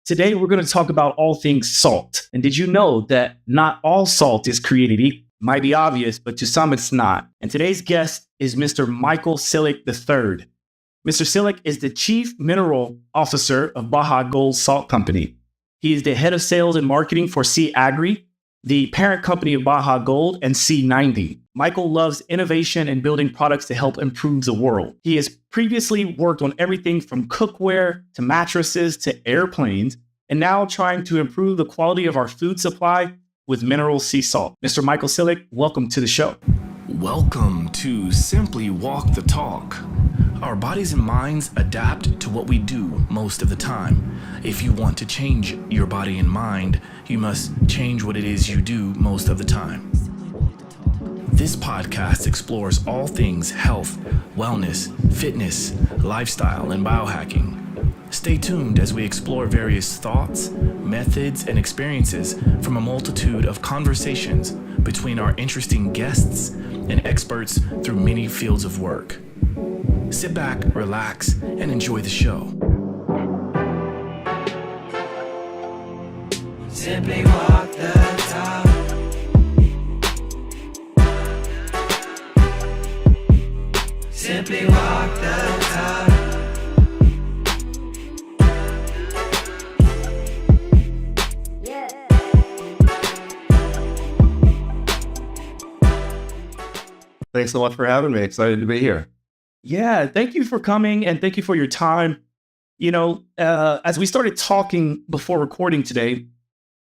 Today, we're going to talk about all things salt. And did you know that not all salt is created equal? Might be obvious, but to some it's not. And today's guest is Mr. Michael Sileck III. Mr. Silek is the Chief Mineral Officer of Baja Gold Salt Company. He is the Head of Sales and Marketing for Sea Agri, the parent company of Baja Gold and C90. Michael loves innovation and building products to help improve the world. He has previously worked on everything from cookware to mattresses to airplanes, and now trying to improve the quality of our food supply with mineral sea salt. Mr. Michael Sileck, welcome to the show. Welcome to Simply Walk the Talk. Our bodies and minds adapt to what we do most of the time. If you want to change your body and mind, you must change what it is you do most of the time. This podcast explores all things health, wellness, fitness, lifestyle, and biohacking. Stay tuned as we explore various thoughts, methods, and experiences from a multitude of conversations between our interesting guests and experts through many fields of work. Sit back, relax, and enjoy the show. Simply walk the talk. Simply walk the talk. Thanks so much for having me. Excited to be here. Yeah, thank you for coming and thank you for your time. You know, as we started talking before recording today,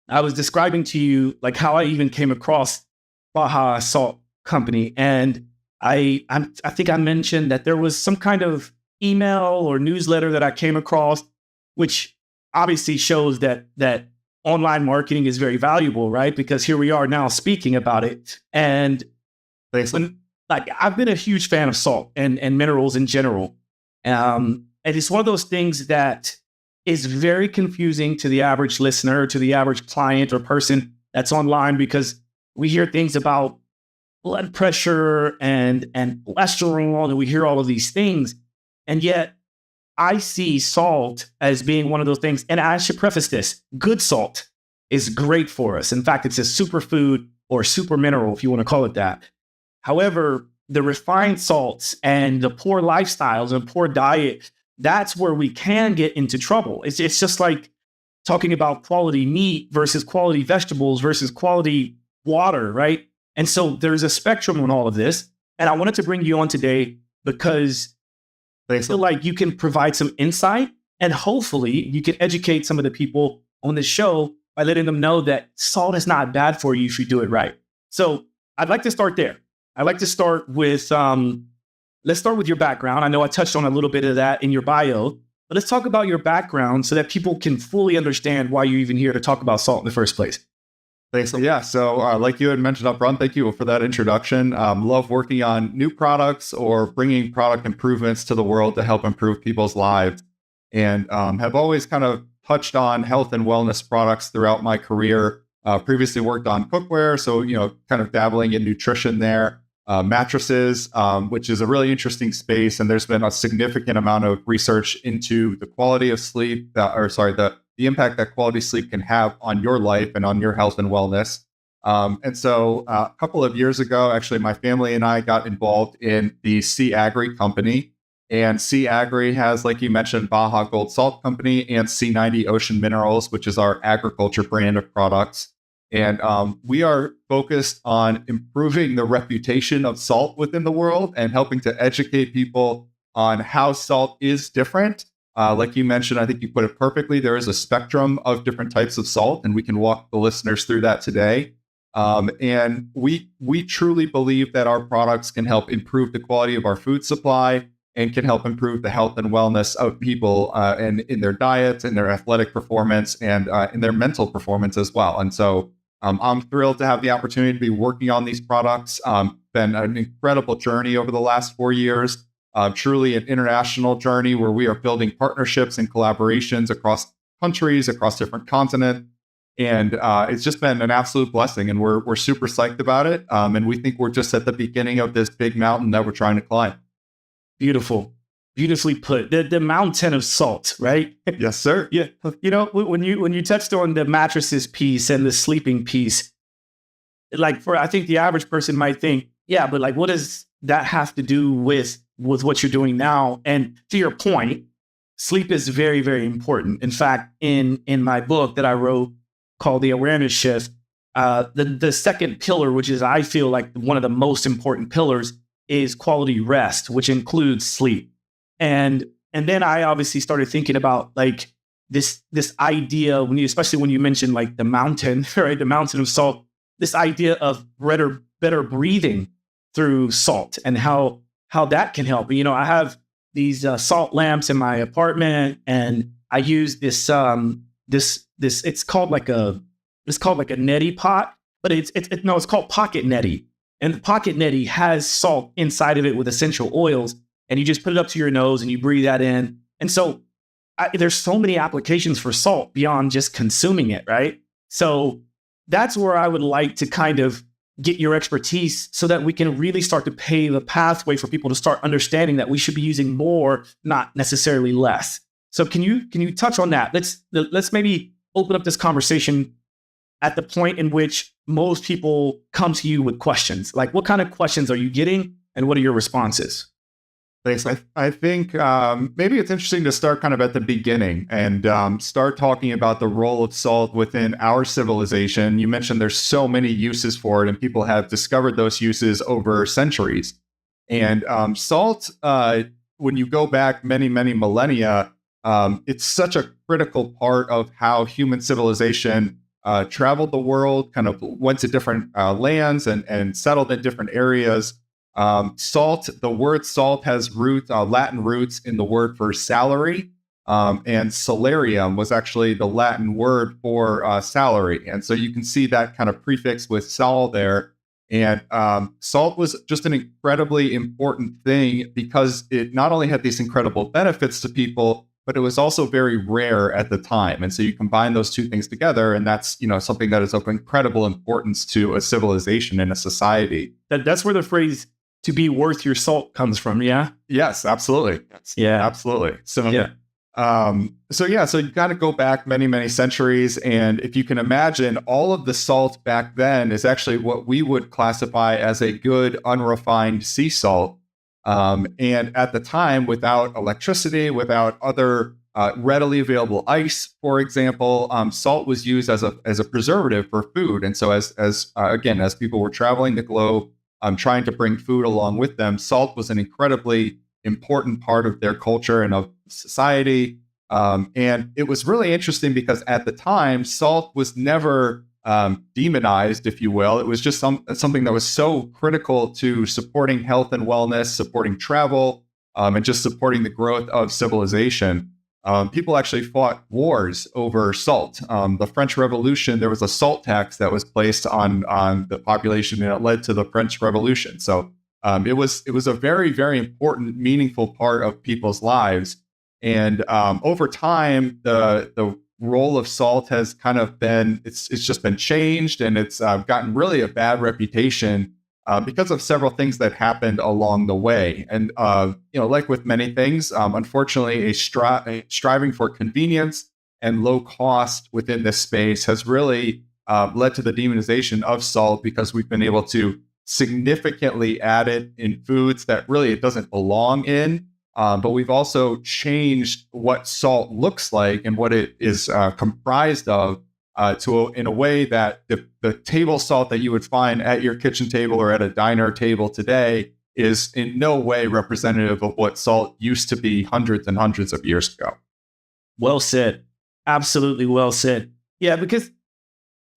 I was describing to you like how I even came across Baja Salt Company. And I think I mentioned that there was some kind of email or newsletter that I came across, which obviously shows that online marketing is very valuable, right? Because here we are now speaking about it. And Thanks. I've been a huge fan of salt and minerals in general. And it's one of those things that is very confusing to the average listener, to the average client or person that's online, because we hear things about blood pressure and cholesterol, and we hear all of these things. And yet I see salt as being one of those things. And I should preface this, good salt is great for us. In fact, it's a superfood or super mineral, if you want to call it that. However, the refined salts and the poor lifestyles and poor diet, that's where we can get into trouble. It's just like talking about quality meat versus quality vegetables versus quality water, right? And so there's a spectrum on all of this. And I wanted to bring you on today because I feel like you can provide some insight and hopefully you can educate some of the people on this show by letting them know that salt is not bad for you if you do it right. So I'd like to start there. I'd like to start with, let's start with your background. I know I touched on a little bit of that in your bio, but let's talk about your background so that people can fully understand why you're even here to talk about salt in the first place. Thanks. Yeah. So like you had mentioned up front, thank you for that introduction. Love working on new products or bringing product improvements to the world to help improve people's lives. And have always kind of touched on health and wellness products throughout my career. Previously worked on cookware, so, kind of dabbling in nutrition there. Mattresses, which is a really interesting space. And there's been a significant amount of research into the quality of sleep, the impact that quality sleep can have on your life and on your health and wellness. And so a couple of years ago, actually, my family and I got involved in the Sea Agri company. And Sea Agri has, like you mentioned, Baja Gold Salt Company and C90 Ocean Minerals, which is our agriculture brand of products. And we are focused on improving the reputation of salt within the world and helping to educate people on how salt is different. Like you mentioned, I think you put it perfectly. There is a spectrum of different types of salt, and we can walk the listeners through that today. And we truly believe that our products can help improve the quality of our food supply and can help improve the health and wellness of people and in their diets, in their athletic performance, and in their mental performance as well. And so I'm thrilled to have the opportunity to be working on these products. Been an incredible journey over the last 4 years, truly an international journey where we are building partnerships and collaborations across countries, across different continents. And it's just been an absolute blessing. And we're super psyched about it. And we think we're just at the beginning of this big mountain that we're trying to climb. Beautiful. beautifully put. The mountain of salt, right? Yes, sir. Yeah. You know, when you touched on the mattresses piece and the sleeping piece, like I think the average person might think, yeah, but like, what does that have to do with what you're doing now? And to your point, sleep is very, very important. In fact, in my book that I wrote called The Awareness Shift, the second pillar, which is I feel like one of the most important pillars, is quality rest, which includes sleep. And then I obviously started thinking about like this idea especially when you mentioned like the mountain, right? The mountain of salt, this idea of better breathing through salt and how that can help. You know, I have these salt lamps in my apartment, and I use this it's called like a neti pot, but it's called pocket neti. And the pocket neti has salt inside of it with essential oils, and you just put it up to your nose and you breathe that in. And so there's so many applications for salt beyond just consuming it, right? So that's where I would like to kind of get your expertise so that we can really start to pave the pathway for people to start understanding that we should be using more, not necessarily less. So can you touch on that? Let's maybe open up this conversation at the point in which most people come to you with questions. Like, what kind of questions are you getting, and what are your responses? Thanks. I think maybe it's interesting to start kind of at the beginning and start talking about the role of salt within our civilization. You mentioned there's so many uses for it, and people have discovered those uses over centuries. And salt, when you go back many, many millennia, it's such a critical part of how human civilization traveled the world, kind of went to different lands and settled in different areas. Salt, the word salt has Latin roots in the word for salary, and salarium was actually the Latin word for salary. And so you can see that kind of prefix with sal there. And salt was just an incredibly important thing because it not only had these incredible benefits to people, but it was also very rare at the time. And so you combine those two things together, and that's, something that is of incredible importance to a civilization and a society. That's where the phrase "to be worth your salt" comes from. Yeah. Yes, absolutely. Yeah, absolutely. So, yeah. So you got to go back many, many centuries. And if you can imagine, all of the salt back then is actually what we would classify as a good unrefined sea salt. And at the time, without electricity, without other readily available ice, for example, salt was used as a preservative for food. And so as people were traveling the globe, trying to bring food along with them, salt was an incredibly important part of their culture and of society. And it was really interesting because at the time, salt was never demonized, if you will. It was just something that was so critical to supporting health and wellness, supporting travel, and just supporting the growth of civilization. People actually fought wars over salt. The French Revolution, there was a salt tax that was placed on the population, and it led to the French Revolution. So it was a very, very important, meaningful part of people's lives. And over time, the role of salt has kind of been, it's just been changed, and it's gotten really a bad reputation because of several things that happened along the way. And, like with many things, unfortunately, a striving for convenience and low cost within this space has really led to the demonization of salt, because we've been able to significantly add it in foods that really it doesn't belong in. But we've also changed what salt looks like and what it is comprised of in a way that the table salt that you would find at your kitchen table or at a diner table today is in no way representative of what salt used to be hundreds and hundreds of years ago. Well said. Absolutely well said. Yeah, because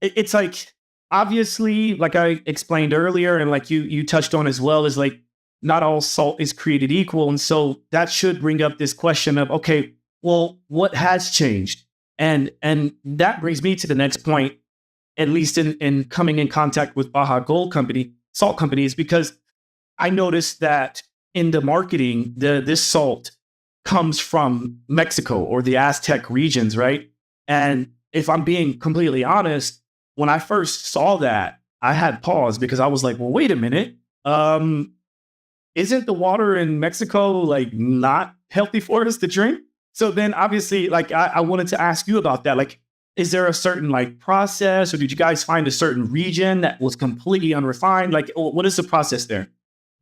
it's like, obviously, like I explained earlier, and like you touched on as well, is like, not all salt is created equal. And so that should bring up this question of, okay, well, what has changed? And that brings me to the next point, at least in coming in contact with Baja Gold salt companies, because I noticed that in the marketing, this salt comes from Mexico or the Aztec regions, right? And if I'm being completely honest, when I first saw that, I had pause, because I was like, well, wait a minute. Isn't the water in Mexico like not healthy for us to drink. So then obviously, like, I wanted to ask you about that. Like, is there a certain like process, or did you guys find a certain region that was completely unrefined? Like, what is the process there?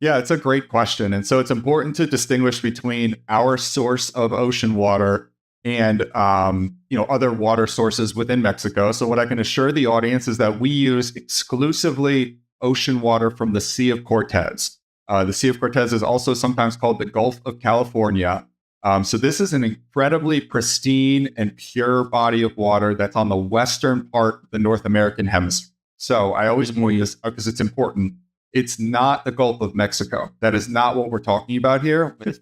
Yeah, it's a great question. And so it's important to distinguish between our source of ocean water and other water sources within Mexico. So what I can assure the audience is that we use exclusively ocean water from the Sea of Cortez. The Sea of Cortez is also sometimes called the Gulf of California. So this is an incredibly pristine and pure body of water that's on the western part of the North American hemisphere. So I always point this out because it's important. It's not the Gulf of Mexico. That is not what we're talking about here, with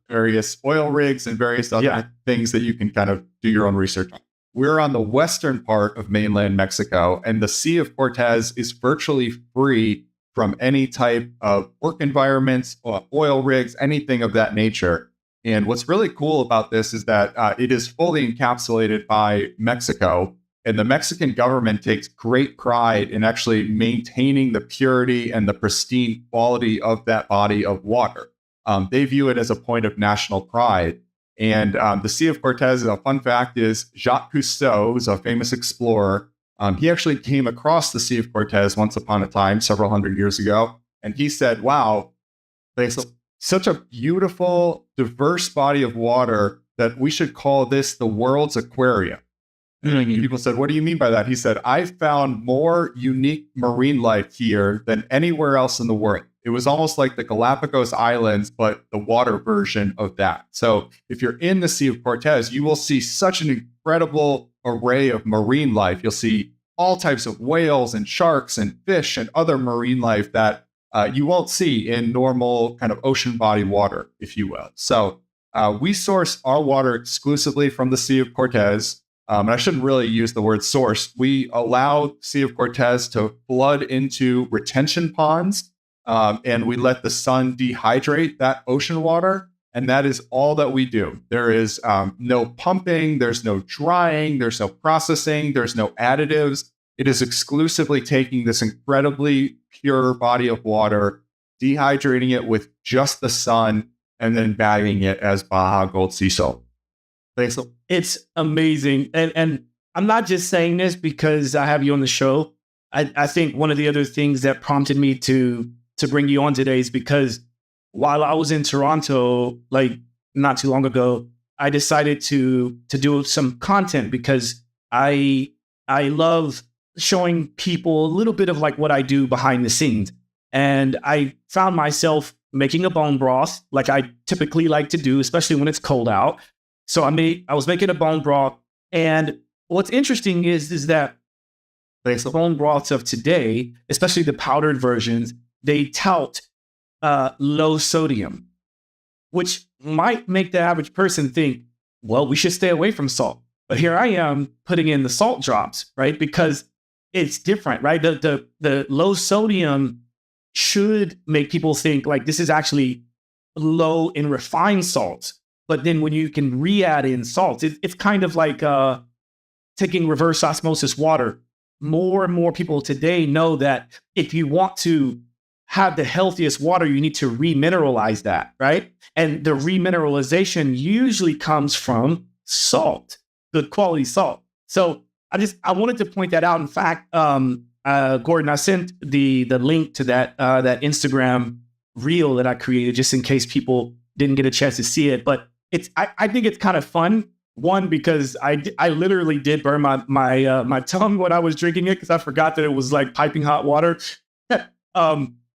various oil rigs and various other things that you can kind of do your own research on. We're on the western part of mainland Mexico, and the Sea of Cortez is virtually free from any type of work environments, oil rigs, anything of that nature. And what's really cool about this is that it is fully encapsulated by Mexico. And the Mexican government takes great pride in actually maintaining the purity and the pristine quality of that body of water. They view it as a point of national pride. And the Sea of Cortez, a fun fact is, Jacques Cousteau, who's a famous explorer, he actually came across the Sea of Cortez once upon a time, several hundred years ago. And he said, wow, there's such a beautiful, diverse body of water that we should call this the world's aquarium. And people said, what do you mean by that? He said, I found more unique marine life here than anywhere else in the world. It was almost like the Galapagos Islands, but the water version of that. So if you're in the Sea of Cortez, you will see such an incredible array of marine life. You'll see all types of whales and sharks and fish and other marine life that you won't see in normal kind of ocean body water, if you will. So we source our water exclusively from the Sea of Cortez. And I shouldn't really use the word source. We allow Sea of Cortez to flood into retention ponds, and we let the sun dehydrate that ocean water. And that is all that we do. There is no pumping, there's no drying, there's no processing, there's no additives. It is exclusively taking this incredibly pure body of water, dehydrating it with just the sun, and then bagging it as Baja Gold Sea Salt. It's amazing. And I'm not just saying this because I have you on the show. I think one of the other things that prompted me to bring you on today is because while I was in Toronto, like not too long ago, I decided to do some content because I love showing people a little bit of like what I do behind the scenes. And I found myself making a bone broth like I typically like to do, especially when it's cold out. So I was making a bone broth, and what's interesting is that the bone broths of today, especially the powdered versions, they tout low sodium, which might make the average person think, well, we should stay away from salt. But here I am putting in the salt drops, right? Because it's different, right? The low sodium should make people think like this is actually low in refined salts. But then when you can re-add in salts, it's kind of like taking reverse osmosis water. More and more people today know that if you want to have the healthiest water, you need to remineralize that, right? And the remineralization usually comes from salt, good quality salt. So I wanted to point that out. In fact, Gordon, I sent the link to that Instagram reel that I created just in case people didn't get a chance to see it. But I think it's kind of fun. One, because I literally did burn my tongue when I was drinking it because I forgot that it was like piping hot water.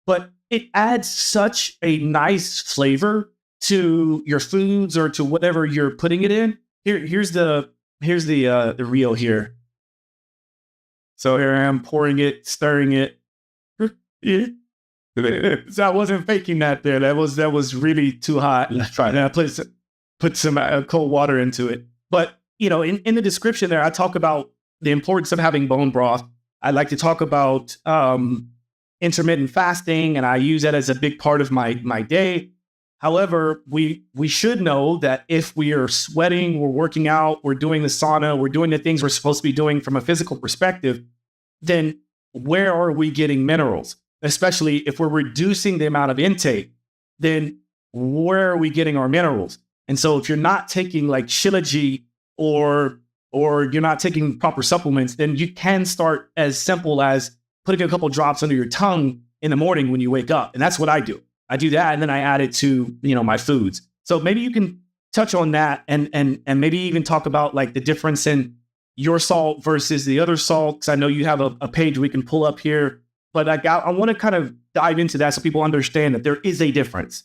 But it adds such a nice flavor to your foods or to whatever you're putting it in. Here's the reel here. So here I am pouring it, stirring it. So I wasn't faking that there. That was really too hot. And I put some cold water into it. But, in the description there, I talk about the importance of having bone broth. I like to talk about intermittent fasting, and I use that as a big part of my day. However, we should know that if we are sweating, we're working out, we're doing the sauna, we're doing the things we're supposed to be doing from a physical perspective, then where are we getting minerals? Especially if we're reducing the amount of intake, then where are we getting our minerals? And so if you're not taking like Shilajit or you're not taking proper supplements, then you can start as simple as putting a couple drops under your tongue in the morning when you wake up. And that's what I do. I do that, and then I add it to, my foods. So maybe you can touch on that and maybe even talk about like the difference in your salt versus the other salt. Because I know you have a page we can pull up here, but I want to kind of dive into that so people understand that there is a difference.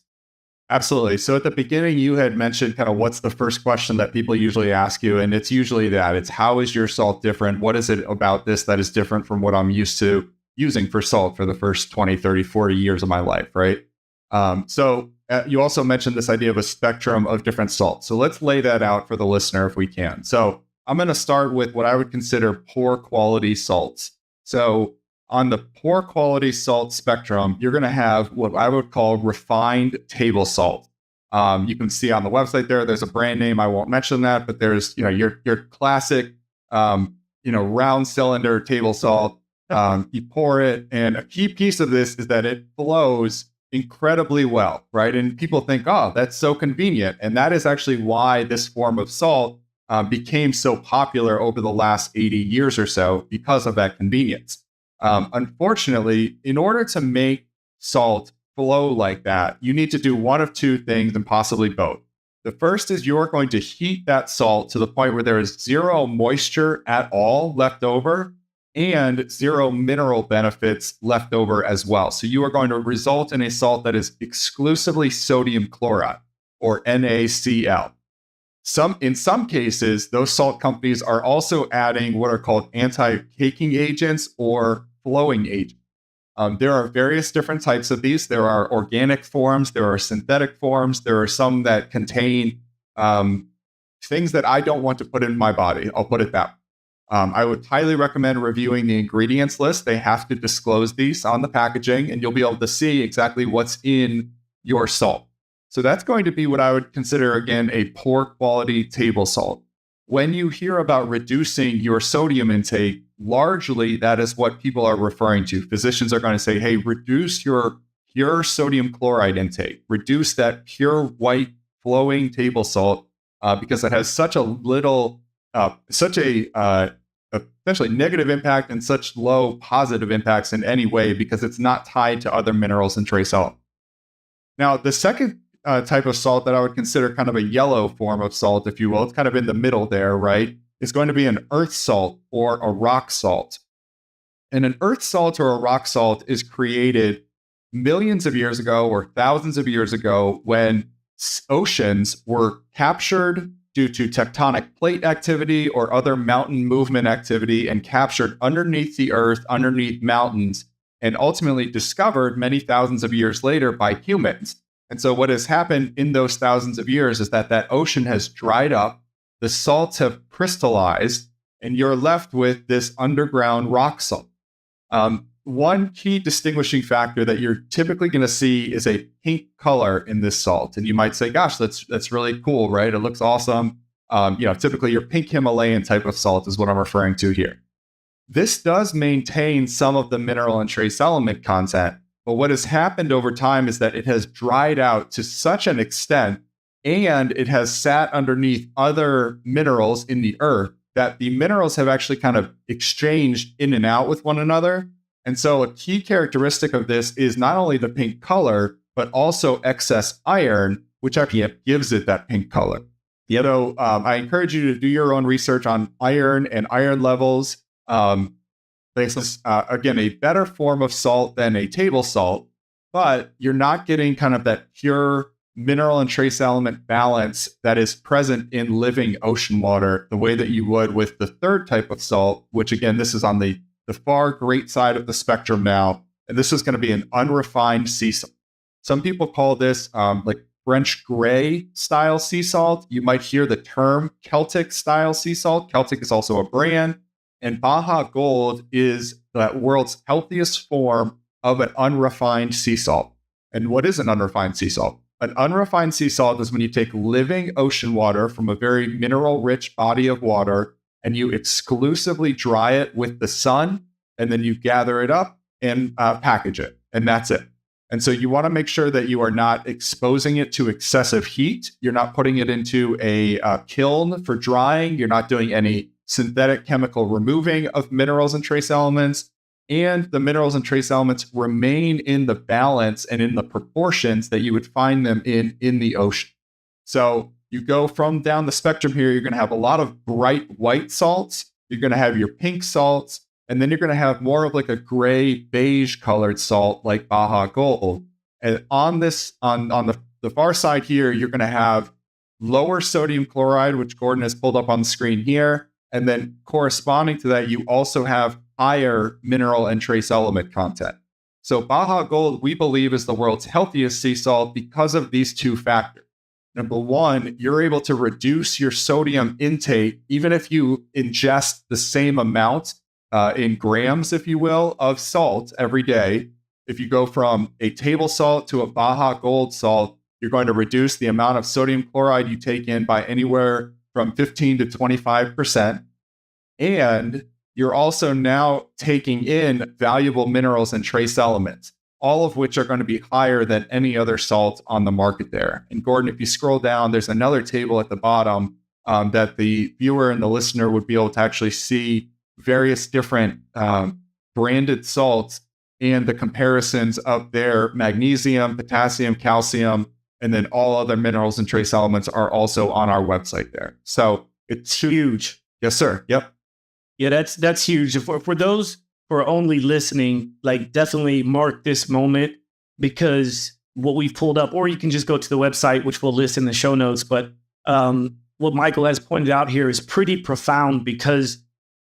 Absolutely. So at the beginning, you had mentioned kind of what's the first question that people usually ask you. And it's usually that it's how is your salt different? What is it about this that is different from what I'm used to using for salt for the first 20, 30, 40 years of my life, right? So you also mentioned this idea of a spectrum of different salts. So let's lay that out for the listener if we can. So I'm going to start with what I would consider poor quality salts. So on the poor quality salt spectrum, you're going to have what I would call refined table salt. You can see on the website there's a brand name. I won't mention that, but there's, your classic, round cylinder table salt. You pour it, and a key piece of this is that it flows incredibly well, right? And people think, oh, that's so convenient. And that is actually why this form of salt became so popular over the last 80 years or so, because of that convenience. Unfortunately, in order to make salt flow like that, you need to do one of two things, and possibly both. The first is you're going to heat that salt to the point where there is zero moisture at all left over and zero mineral benefits left over as well. So you are going to result in a salt that is exclusively sodium chloride, or NaCl. In some cases, those salt companies are also adding what are called anti-caking agents or flowing agents. There are various different types of these. There are organic forms, there are synthetic forms, there are some that contain things that I don't want to put in my body. I'll put it that way. I would highly recommend reviewing the ingredients list. They have to disclose these on the packaging, and you'll be able to see exactly what's in your salt. So that's going to be what I would consider, again, a poor quality table salt. When you hear about reducing your sodium intake, largely that is what people are referring to. Physicians are going to say, hey, reduce your pure sodium chloride intake, reduce that pure white flowing table salt, because it has such a little, essentially negative impact and such low positive impacts in any way, because it's not tied to other minerals and trace elements. Now, the second type of salt that I would consider kind of a yellow form of salt, if you will, it's kind of in the middle there, right? It's going to be an earth salt or a rock salt. And an earth salt or a rock salt is created millions of years ago or thousands of years ago when oceans were captured due to tectonic plate activity or other mountain movement activity and captured underneath the earth, underneath mountains, and ultimately discovered many thousands of years later by humans. And so what has happened in those thousands of years is that ocean has dried up, the salts have crystallized, and you're left with this underground rock salt. One key distinguishing factor that you're typically going to see is a pink color in this salt. And you might say, gosh, that's really cool, right? It looks awesome. Typically your pink Himalayan type of salt is what I'm referring to here. This does maintain some of the mineral and trace element content, but what has happened over time is that it has dried out to such an extent, and it has sat underneath other minerals in the earth, that the minerals have actually kind of exchanged in and out with one another. And so a key characteristic of this is not only the pink color, but also excess iron, which actually gives it that pink color. So I encourage you to do your own research on iron and iron levels. This is, again, a better form of salt than a table salt, but you're not getting kind of that pure mineral and trace element balance that is present in living ocean water the way that you would with the third type of salt, which, again, this is on the far great side of the spectrum now, and this is going to be an unrefined sea salt. Some people call this like French gray style sea salt. You might hear the term Celtic style sea salt. Celtic is also a brand. And Baja Gold is the world's healthiest form of an unrefined sea salt. And what is an unrefined sea salt? An unrefined sea salt is when you take living ocean water from a very mineral-rich body of water and you exclusively dry it with the sun, and then you gather it up and package it. And that's it. And so you want to make sure that you are not exposing it to excessive heat. You're not putting it into a kiln for drying. You're not doing any synthetic chemical removing of minerals and trace elements. And the minerals and trace elements remain in the balance and in the proportions that you would find them in the ocean. So you go from down the spectrum here, you're going to have a lot of bright white salts. You're going to have your pink salts. And then you're going to have more of like a gray beige colored salt like Baja Gold. And on this, on the far side here, you're going to have lower sodium chloride, which Gordon has pulled up on the screen here. And then corresponding to that, you also have higher mineral and trace element content. So Baja Gold, we believe, is the world's healthiest sea salt because of these two factors. Number one, you're able to reduce your sodium intake, even if you ingest the same amount in grams, if you will, of salt every day. If you go from a table salt to a Baja Gold salt, you're going to reduce the amount of sodium chloride you take in by anywhere from 15 to 25%. And you're also now taking in valuable minerals and trace elements, all of which are going to be higher than any other salt on the market there. And Gordon, if you scroll down, there's another table at the bottom that the viewer and the listener would be able to actually see various different branded salts and the comparisons of their magnesium, potassium, calcium, and then all other minerals and trace elements are also on our website there. So it's huge. Yes, sir. Yep. Yeah, that's huge. For those who are only listening, like definitely mark this moment, because what we've pulled up, or you can just go to the website, which we'll list in the show notes. But what Michael has pointed out here is pretty profound, because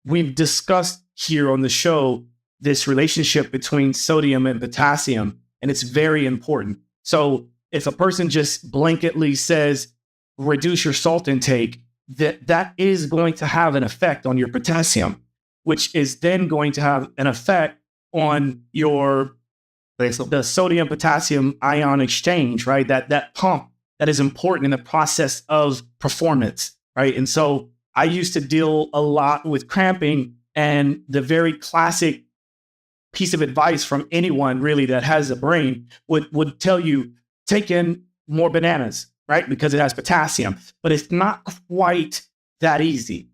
we've discussed here on the show this relationship between sodium and potassium, and it's very important. So if a person just blanketly says, reduce your salt intake, that is going to have an effect on your potassium, which is then going to have an effect on your the sodium potassium ion exchange, right? That pump that is important in the process of performance, right? And so I used to deal a lot with cramping, and the very classic piece of advice from anyone really that has a brain would tell you, take in more bananas, right? Because it has potassium. But it's not quite that easy,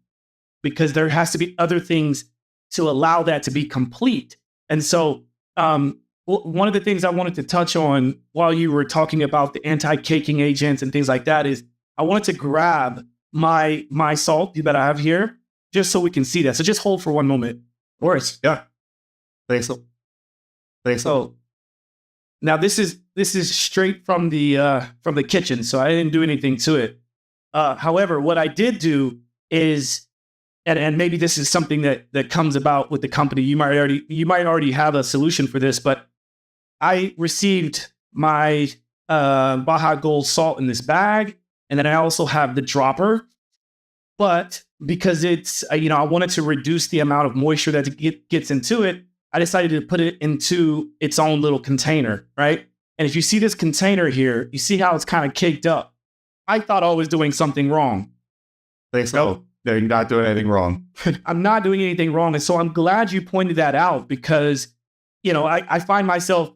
because there has to be other things to allow that to be complete. And so one of the things I wanted to touch on while you were talking about the anti-caking agents and things like that is I wanted to grab my salt that I have here just so we can see that. So just hold for one moment. Of course. Yeah. Thanks. So now this is straight from the kitchen, so I didn't do anything to it. However, what I did do is, and maybe this is something that comes about with the company. You might already have a solution for this, but I received my Baja Gold Salt in this bag, and then I also have the dropper. But because it's I wanted to reduce the amount of moisture that gets into it, I decided to put it into its own little container, right? And if you see this container here, you see how it's kind of caked up. I thought I was doing something wrong. No, you're not doing anything wrong. I'm not doing anything wrong. And so I'm glad you pointed that out, because, I find myself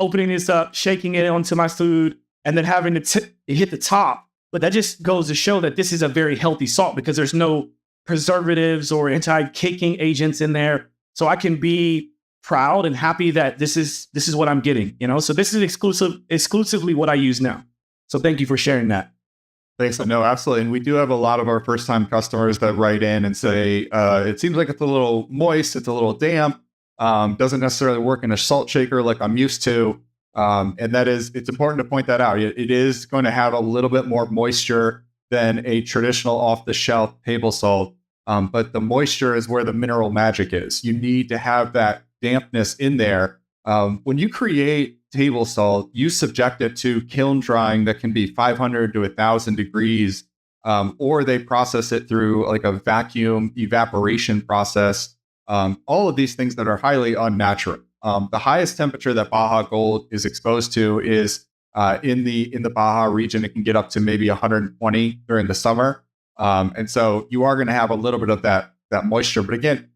opening this up, shaking it onto my food, and then having to hit the top. But that just goes to show that this is a very healthy salt, because there's no preservatives or anti-caking agents in there. So I can be proud and happy that this is what I'm getting, So this is exclusively what I use now. So thank you for sharing that. Thanks. No, absolutely. And we do have a lot of our first-time customers that write in and say, it seems like it's a little moist, it's a little damp, doesn't necessarily work in a salt shaker like I'm used to. And it's important to point that out. It is going to have a little bit more moisture than a traditional off-the-shelf table salt. But the moisture is where the mineral magic is. You need to have that dampness in there. When you create table salt, you subject it to kiln drying that can be 500 to 1,000 degrees, or they process it through like a vacuum evaporation process. All of these things that are highly unnatural. The highest temperature that Baja Gold is exposed to is in the Baja region. It can get up to maybe 120 during the summer. And so you are going to have a little bit of that moisture. But again,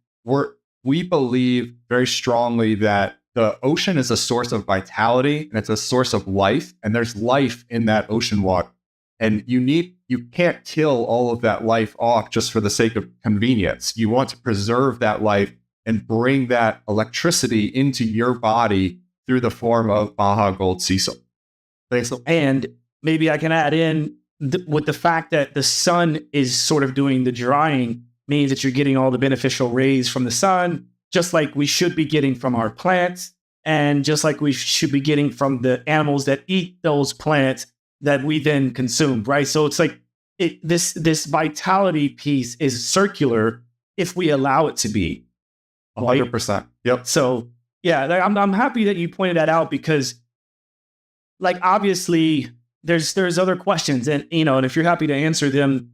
we believe very strongly that the ocean is a source of vitality and it's a source of life, and there's life in that ocean water. And you can't kill all of that life off just for the sake of convenience. You want to preserve that life and bring that electricity into your body through the form of Baja Gold Salt. And maybe I can add in with the fact that the sun is sort of doing the drying, means that you're getting all the beneficial rays from the sun, just like we should be getting from our plants, and just like we should be getting from the animals that eat those plants that we then consume, right? So it's like this vitality piece is circular if we allow it to be. 100%. Yep. So yeah, I'm happy that you pointed that out, because like obviously there's other questions, and and if you're happy to answer them,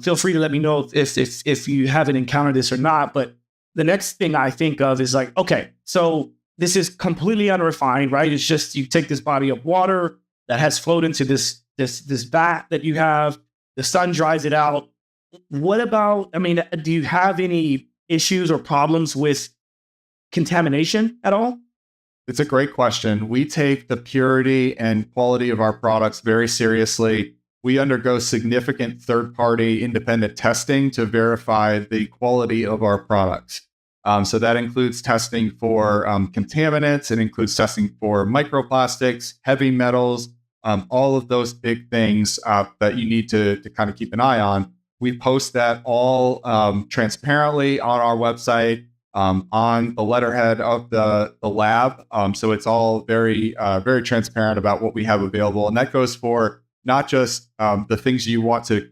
feel free to let me know if you haven't encountered this or not. But the next thing I think of is like, okay, so this is completely unrefined, right? It's just you take this body of water that has flowed into this vat that you have, the sun dries it out. What about, do you have any issues or problems with contamination at all? It's a great question. We take the purity and quality of our products very seriously. We undergo significant third-party independent testing to verify the quality of our products. So that includes testing for contaminants. It includes testing for microplastics, heavy metals, all of those big things that you need to kind of keep an eye on. We post that all transparently on our website, on the letterhead of the lab. So it's all very, very transparent about what we have available. And that goes for not just the things you want to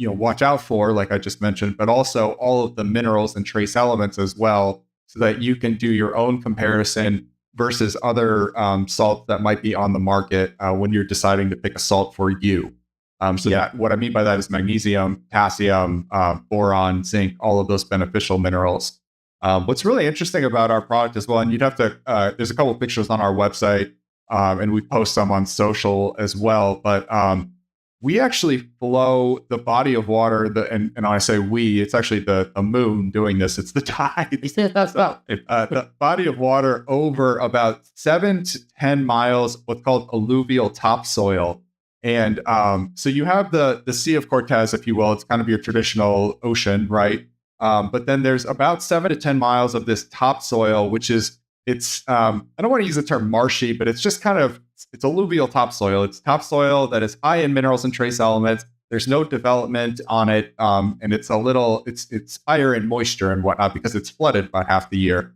watch out for, like I just mentioned, but also all of the minerals and trace elements as well, so that you can do your own comparison versus other salts that might be on the market when you're deciding to pick a salt for you. What I mean by that is magnesium, potassium, boron, zinc, all of those beneficial minerals. What's really interesting about our product as well, and you'd have to, there's a couple of pictures on our website, and we post some on social as well, but we actually flow the body of water, and when I say we, it's actually the moon doing this. It's the tide. The body of water over about 7 to 10 miles, what's called alluvial topsoil. And so you have the Sea of Cortez, if you will. It's kind of your traditional ocean, right? But then there's about 7 to 10 miles of this topsoil, which is, I don't want to use the term marshy, but it's just kind of, it's alluvial topsoil. It's topsoil that is high in minerals and trace elements. There's no development on it. And it's it's higher in moisture and whatnot because it's flooded about half the year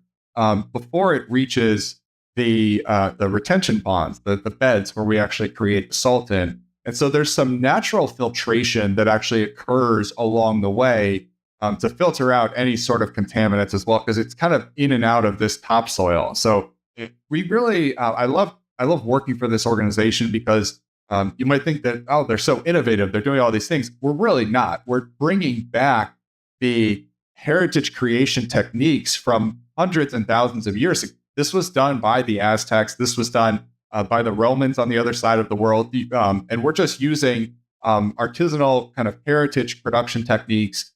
before it reaches the retention ponds, the beds where we actually create the salt in. And so there's some natural filtration that actually occurs along the way to filter out any sort of contaminants as well, because it's kind of in and out of this topsoil. So we really, I love working for this organization because you might think that, oh, they're so innovative, they're doing all these things. We're really not. We're bringing back the heritage creation techniques from hundreds and thousands of years ago. This was done by the Aztecs. This was done by the Romans on the other side of the world. And we're just using artisanal kind of heritage production techniques,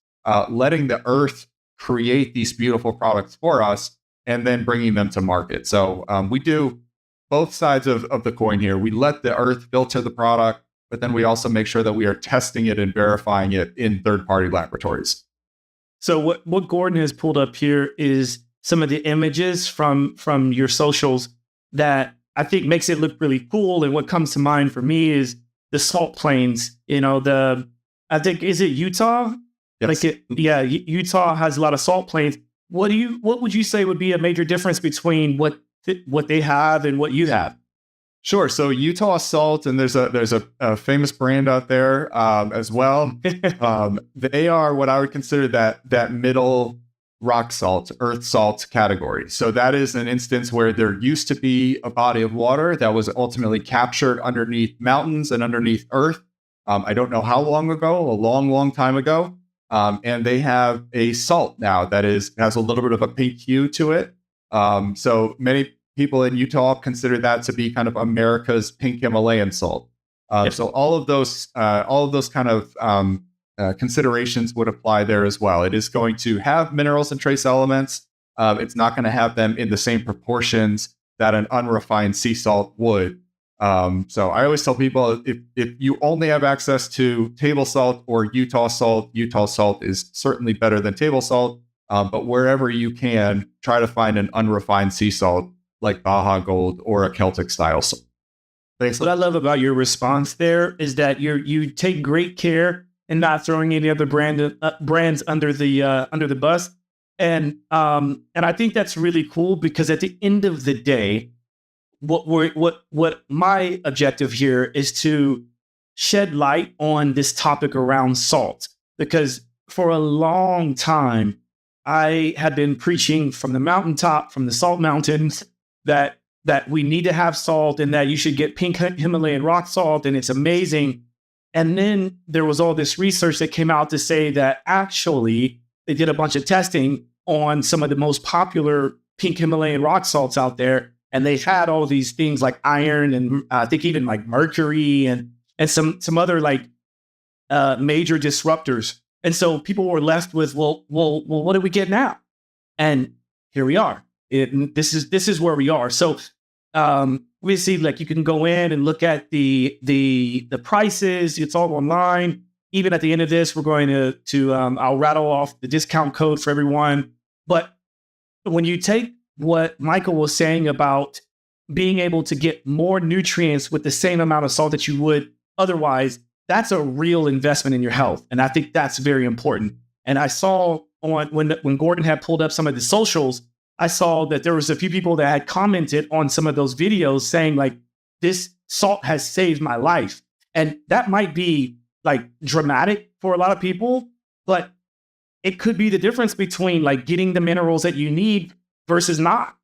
letting the earth create these beautiful products for us and then bringing them to market. So we do both sides of the coin here. We let the earth filter the product, but then we also make sure that we are testing it and verifying it in third-party laboratories. So what Gordon has pulled up here is some of the images from your socials that I think makes it look really cool. And what comes to mind for me is the salt plains. I think, is it Utah? Yes. Utah has a lot of salt plains. What would you say would be a major difference between what they have and what you have? Sure. So Utah salt, and there's a famous brand out there as well. They are what I would consider that middle rock salt, earth salt category. So that is an instance where there used to be a body of water that was ultimately captured underneath mountains and underneath earth. I don't know how long ago, a long, long time ago. And they have a salt now that has a little bit of a pink hue to it. So many people in Utah consider that to be kind of America's pink Himalayan salt. So all of those kind of considerations would apply there as well. It is going to have minerals and trace elements. It's not going to have them in the same proportions that an unrefined sea salt would. So I always tell people, if you only have access to table salt or Utah salt is certainly better than table salt. But wherever you can, try to find an unrefined sea salt like Baja Gold or a Celtic style salt. Thanks. What I love about your response there is that you take great care in not throwing any other brands under the bus, and I think that's really cool, because at the end of the day, what my objective here is to shed light on this topic around salt, because for a long time I had been preaching from the mountaintop, from the salt mountains, that we need to have salt and that you should get pink Himalayan rock salt and it's amazing. And then there was all this research that came out to say that actually they did a bunch of testing on some of the most popular pink Himalayan rock salts out there. And they had all these things like iron and I think even like mercury and some other like major disruptors. And so people were left with, well, what do we get now? And here we are. This is where we are. So we see, like, you can go in and look at the prices. It's all online. Even at the end of this, we're going to I'll rattle off the discount code for everyone. But when you take what Michael was saying about being able to get more nutrients with the same amount of salt that you would otherwise, that's a real investment in your health. And I think that's very important. And I saw when Gordon had pulled up some of the socials, I saw that there was a few people that had commented on some of those videos saying, like, this salt has saved my life. And that might be like dramatic for a lot of people, but it could be the difference between like getting the minerals that you need versus not.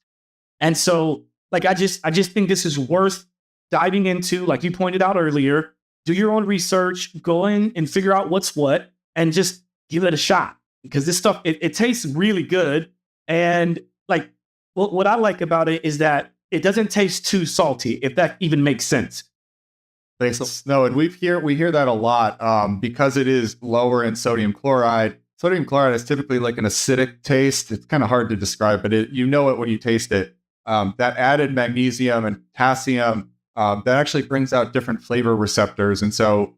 And so, like, I just think this is worth diving into. Like you pointed out earlier, do your own research, go in and figure out what's what, and just give it a shot, because this stuff, it tastes really good. And like, what I like about it is that it doesn't taste too salty, if that even makes sense. No, and we hear that a lot because it is lower in sodium chloride. Sodium chloride is typically like an acidic taste. It's kind of hard to describe, but you know it when you taste it. That added magnesium and potassium, that actually brings out different flavor receptors. And so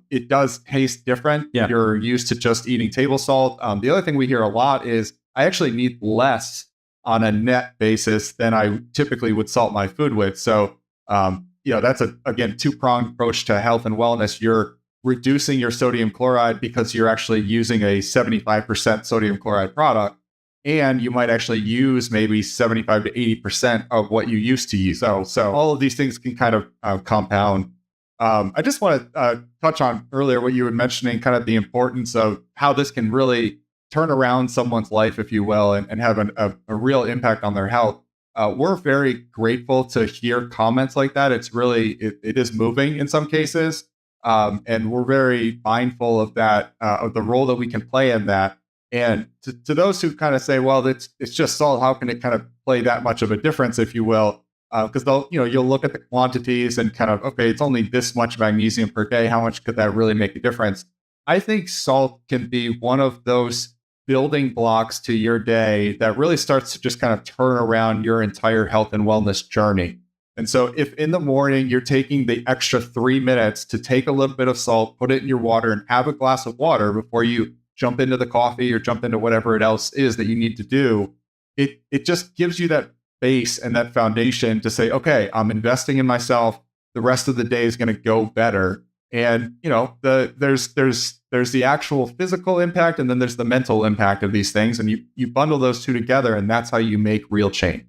it does taste different. Yeah. You're used to just eating table salt. The other thing we hear a lot is I actually need less on a net basis than I typically would salt my food with. So, that's again, two-pronged approach to health and wellness. You're reducing your sodium chloride because you're actually using a 75% sodium chloride product, and you might actually use maybe 75 to 80% of what you used to use. So all of these things can kind of compound. I just want to touch on earlier what you were mentioning, kind of the importance of how this can really turn around someone's life, if you will, and have a real impact on their health. We're very grateful to hear comments like that. It's really, it is moving in some cases. And we're very mindful of that, of the role that we can play in that. And to those who kind of say, well, it's just salt, how can it kind of play that much of a difference, if you will? Because you'll look at the quantities and kind of, okay, it's only this much magnesium per day. How much could that really make a difference? I think salt can be one of those building blocks to your day that really starts to just kind of turn around your entire health and wellness journey. And so if in the morning you're taking the extra 3 minutes to take a little bit of salt, put it in your water, and have a glass of water before you jump into the coffee or jump into whatever it else is that you need to do, it just gives you that base and that foundation to say, okay, I'm investing in myself. The rest of the day is going to go better. And, there's the actual physical impact, and then there's the mental impact of these things. And you bundle those two together, and that's how you make real change.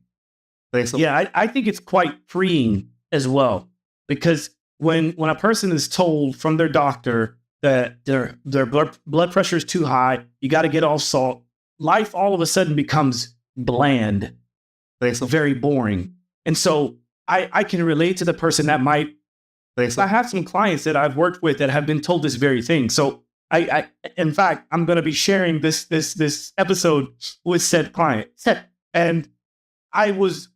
Yeah, I think it's quite freeing as well, because when a person is told from their doctor that their blood pressure is too high, you got to get off salt, life all of a sudden becomes bland, very boring. And so I can relate to the person that might. I have some clients that I've worked with that have been told this very thing. So I in fact, I'm going to be sharing this episode with said client. And I was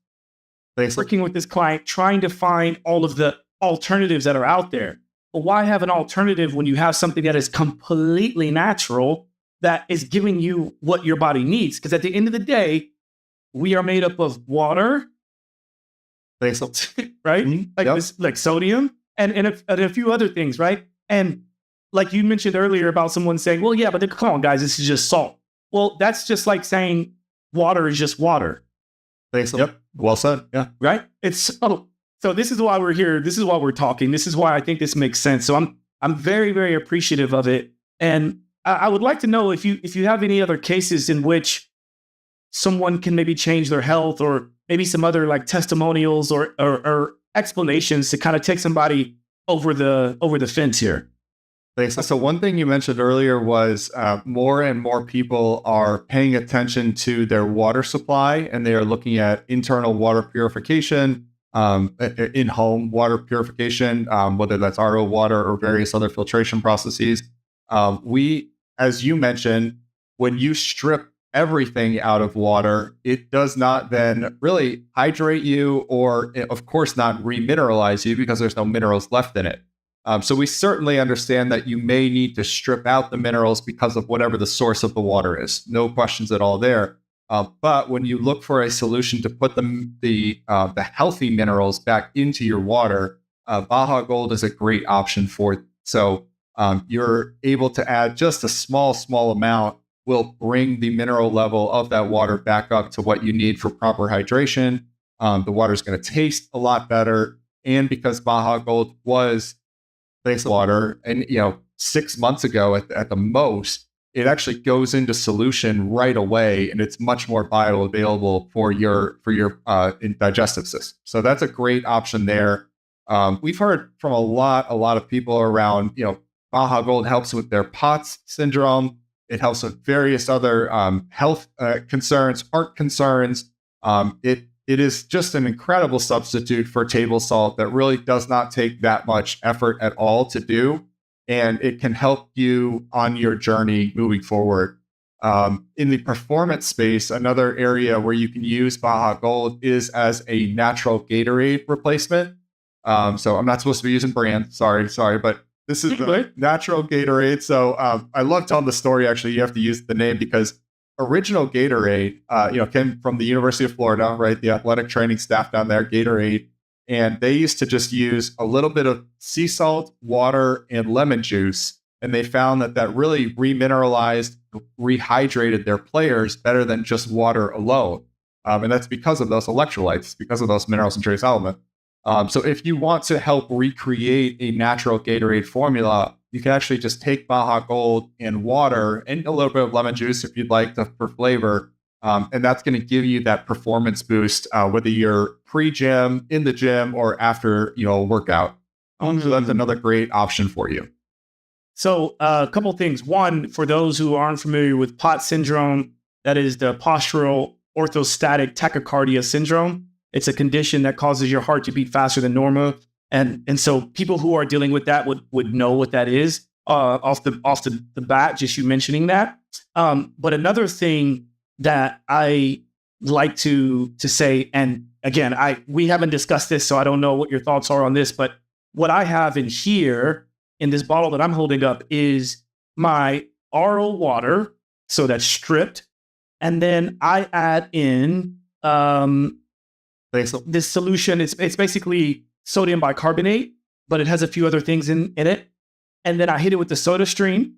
working with this client trying to find all of the alternatives that are out there. But why have an alternative when you have something that is completely natural, that is giving you what your body needs? Because at the end of the day, we are made up of water, right? Like Yep. like sodium and a few other things, right? And like you mentioned earlier about someone saying, well, yeah, but come on, guys, this is just salt. Well, that's just like saying water is just water. Yep. Well said. Yeah. Right? It's so this is why we're here. This is why we're talking. This is why I think this makes sense. So I'm very, very appreciative of it. And I would like to know if you have any other cases in which someone can maybe change their health, or maybe some other like testimonials or explanations to kind of take somebody over the fence here. So one thing you mentioned earlier was more and more people are paying attention to their water supply, and they are looking at internal water purification, in-home water purification, whether that's RO water or various other filtration processes. As you mentioned, when you strip everything out of water, it does not then really hydrate you, or of course not remineralize you, because there's no minerals left in it. So we certainly understand that you may need to strip out the minerals because of whatever the source of the water is. No questions at all there. But when you look for a solution to put the healthy minerals back into your water, Baja Gold is a great option for it. So you're able to add just a small amount, will bring the mineral level of that water back up to what you need for proper hydration. The water is going to taste a lot better. And because Baja Gold was base water, and 6 months ago at the most, it actually goes into solution right away, and it's much more bioavailable for your digestive system. So that's a great option there. We've heard from a lot of people around, Baja Gold helps with their POTS syndrome. It helps with various other health concerns, heart concerns. It is just an incredible substitute for table salt that really does not take that much effort at all to do. And it can help you on your journey moving forward. In the performance space, another area where you can use Baja Gold is as a natural Gatorade replacement. So I'm not supposed to be using brand. Sorry, but this is the natural Gatorade. So I love telling the story. Actually, you have to use the name because original Gatorade, came from the University of Florida, right? The athletic training staff down there, Gatorade. And they used to just use a little bit of sea salt, water, and lemon juice. And they found that really remineralized, rehydrated their players better than just water alone. And that's because of those electrolytes, because of those minerals and trace elements. So if you want to help recreate a natural Gatorade formula, you can actually just take Baja Gold and water and a little bit of lemon juice if you'd like for flavor. And that's going to give you that performance boost, whether you're pre-gym, in the gym, or after a workout. So that's another great option for you. So a couple things. One, for those who aren't familiar with POTS syndrome, that is the postural orthostatic tachycardia syndrome. It's a condition that causes your heart to beat faster than normal. And so people who are dealing with that would know what that is off the bat, just you mentioning that. But another thing that I like to say, and again, we haven't discussed this, so I don't know what your thoughts are on this, but what I have in here in this bottle that I'm holding up is my RO water, so that's stripped, and then I add in this solution. It's basically sodium bicarbonate, but it has a few other things in it. And then I hit it with the soda stream.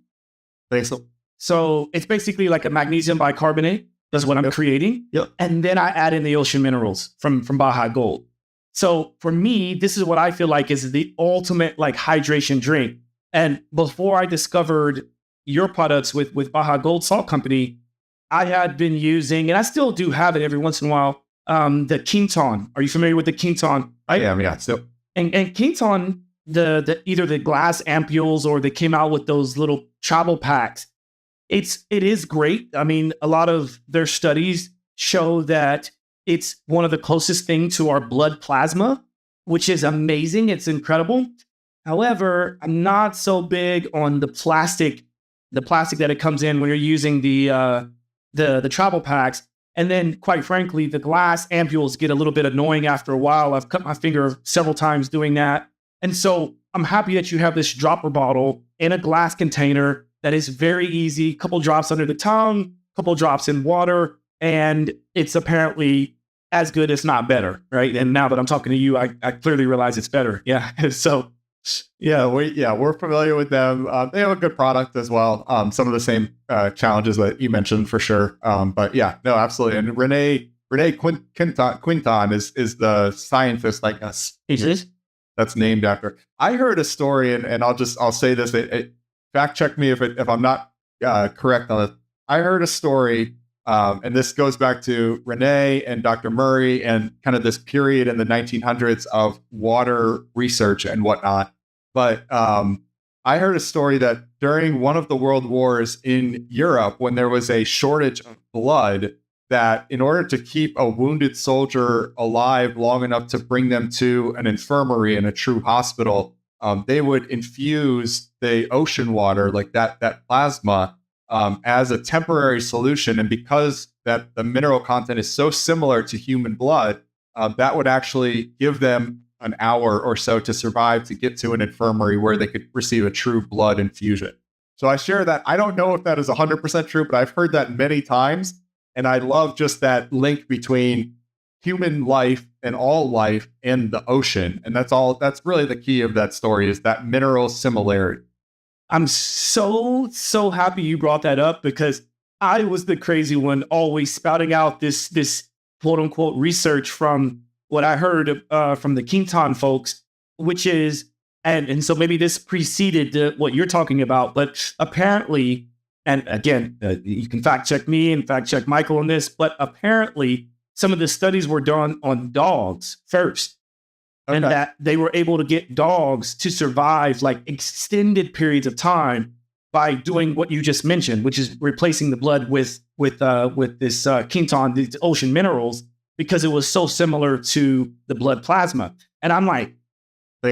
So it's basically like a magnesium bicarbonate. That's what I'm creating. Yep. And then I add in the ocean minerals from Baja Gold. So for me, this is what I feel like is the ultimate like hydration drink. And before I discovered your products with Baja Gold Salt Company, I had been using, and I still do have it every once in a while, the Quinton. Are you familiar with the Quinton? I am, yeah. So, and Quinton, the either the glass ampules or they came out with those little travel packs. It is great. I mean, a lot of their studies show that it's one of the closest things to our blood plasma, which is amazing. It's incredible. However, I'm not so big on the plastic that it comes in when you're using the travel packs. And then, quite frankly, the glass ampules get a little bit annoying after a while. I've cut my finger several times doing that. And so I'm happy that you have this dropper bottle in a glass container that is very easy. A couple drops under the tongue, couple drops in water, and it's apparently as good, if not better, right? And now that I'm talking to you, I clearly realize it's better. Yeah. So we're familiar with them. They have a good product as well. Some of the same challenges that you mentioned for sure. But yeah, no, absolutely. And Renee Quinton is the scientist, like us. That's named after. I heard a story, and I'll say this. Fact check me if I'm not correct on it. I heard a story, and this goes back to Renee and Dr. Murray and kind of this period in the 1900s of water research and whatnot. But I heard a story that during one of the world wars in Europe, when there was a shortage of blood, that in order to keep a wounded soldier alive long enough to bring them to an infirmary and a true hospital, they would infuse the ocean water, like that plasma, as a temporary solution. And because that the mineral content is so similar to human blood, that would actually give them an hour or so to survive to get to an infirmary where they could receive a true blood infusion. So I share that. I don't know if that is 100% true, but I've heard that many times. And I love just that link between human life and all life and the ocean. And that's really the key of that story, is that mineral similarity. I'm so happy you brought that up, because I was the crazy one always spouting out this quote unquote research from what I heard from the Quinton folks, which is, and so maybe this preceded what you're talking about, but apparently, and again, you can fact check me and fact check Michael on this, but apparently some of the studies were done on dogs first. Okay. And that they were able to get dogs to survive like extended periods of time by doing what you just mentioned, which is replacing the blood with this Quinton, these ocean minerals, because it was so similar to the blood plasma. And I'm like,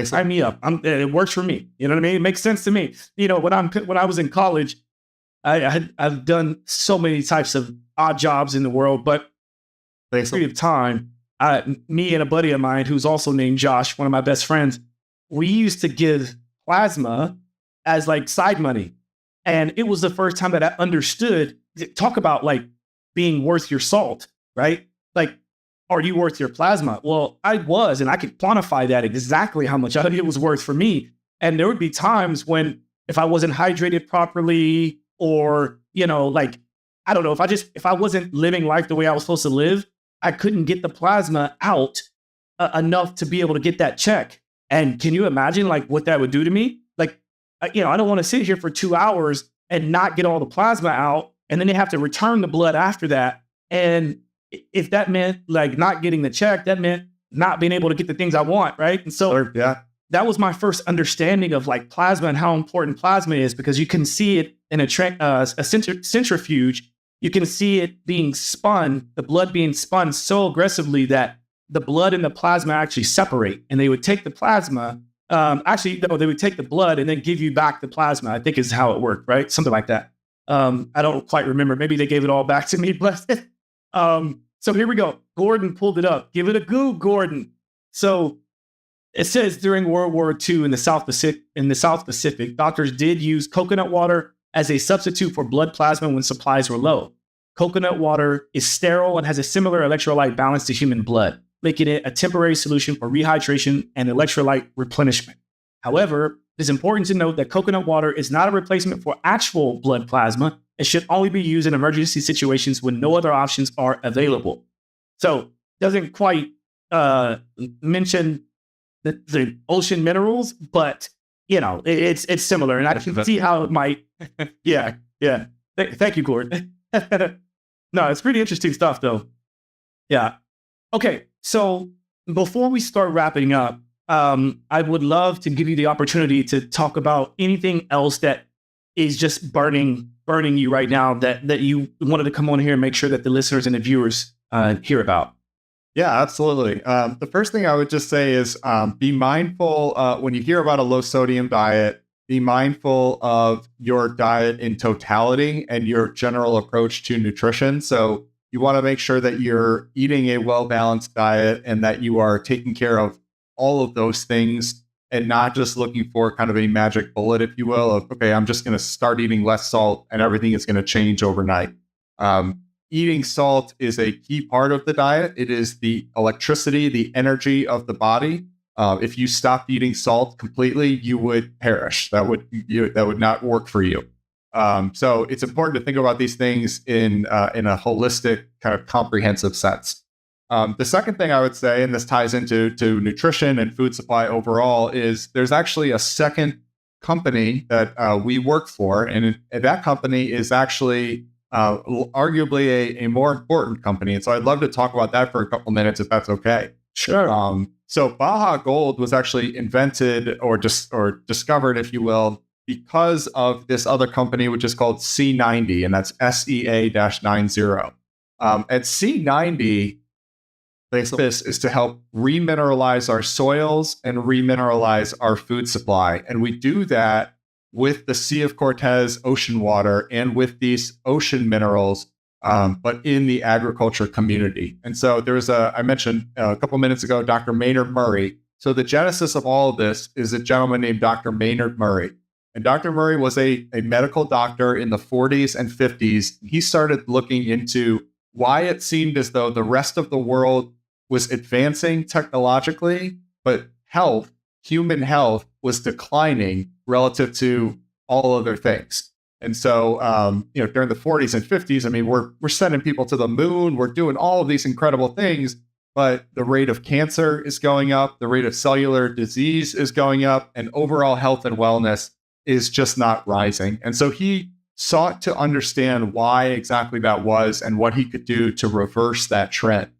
sign me up. It works for me. You know what I mean? It makes sense to me. You know, when I was in college, I've done so many types of odd jobs in the world, but a period of time, me and a buddy of mine who's also named Josh, one of my best friends, we used to give plasma as like side money. And it was the first time that I understood, talk about like being worth your salt, right? Like, are you worth your plasma? Well, I was, and I could quantify that exactly how much it was worth for me. And there would be times when if I wasn't hydrated properly, or, you know, like, I don't know, if I wasn't living life the way I was supposed to live, I couldn't get the plasma out enough to be able to get that check. And can you imagine like what that would do to me? Like, you know, I don't want to sit here for 2 hours and not get all the plasma out, and then they have to return the blood after that. And if that meant like not getting the check, that meant not being able to get the things I want, right? And so that was my first understanding of like plasma and how important plasma is, because you can see it in a centrifuge. You can see it being spun, the blood being spun so aggressively that the blood and the plasma actually separate. And they would take the plasma, they would take the blood and then give you back the plasma, I think is how it worked, right? Something like that. I don't quite remember. Maybe they gave it all back to me, but so here we go. Gordon pulled it up. Give it a go, Gordon. So it says during World War II in the South Pacific, doctors did use coconut water as a substitute for blood plasma when supplies were low. Coconut water is sterile and has a similar electrolyte balance to human blood, making it a temporary solution for rehydration and electrolyte replenishment. However, it is important to note that coconut water is not a replacement for actual blood plasma and should only be used in emergency situations when no other options are available. So, doesn't quite mention the ocean minerals, but you know, it's similar, and I can see how it might. Yeah. Thank you, Gordon. No, it's pretty interesting stuff, though. Yeah. Okay, so before we start wrapping up, I would love to give you the opportunity to talk about anything else that is just burning you right now that you wanted to come on here and make sure that the listeners and the viewers hear about. Yeah, absolutely. The first thing I would just say is be mindful when you hear about a low sodium diet, be mindful of your diet in totality and your general approach to nutrition. So you want to make sure that you're eating a well-balanced diet and that you are taking care of all of those things and not just looking for kind of a magic bullet, if you will, of, okay, I'm just going to start eating less salt and everything is going to change overnight. eating salt is a key part of the diet. It is the electricity, the energy of the body. If you stopped eating salt completely, you would perish. That would not work for you. So it's important to think about these things in a holistic, kind of comprehensive sense. The second thing I would say, and this ties into nutrition and food supply overall, is there's actually a second company that we work for, and that company is actually arguably a more important company. And so I'd love to talk about that for a couple minutes, if that's okay. Sure. So Baja Gold was actually invented or discovered, if you will, because of this other company, which is called C90, and that's SEA-90. At C90, this is to help remineralize our soils and remineralize our food supply. And we do that with the Sea of Cortez ocean water and with these ocean minerals, but in the agriculture community. And so I mentioned a couple minutes ago, Dr. Maynard Murray. So the genesis of all of this is a gentleman named Dr. Maynard Murray. And Dr. Murray was a medical doctor in the 40s and 50s. He started looking into why it seemed as though the rest of the world was advancing technologically, but human health, was declining relative to all other things. And so, during the 40s and 50s, I mean, we're sending people to the moon, we're doing all of these incredible things, but the rate of cancer is going up, the rate of cellular disease is going up, and overall health and wellness is just not rising. And so he sought to understand why exactly that was and what he could do to reverse that trend.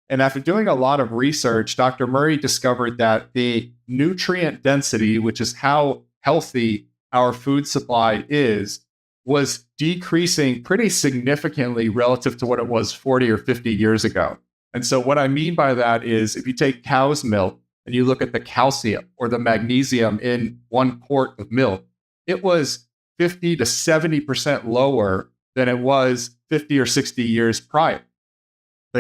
And after doing a lot of research, Dr. Murray discovered that the nutrient density, which is how healthy our food supply is, was decreasing pretty significantly relative to what it was 40 or 50 years ago. And so what I mean by that is if you take cow's milk and you look at the calcium or the magnesium in 1 quart of milk, it was 50 to 70% lower than it was 50 or 60 years prior.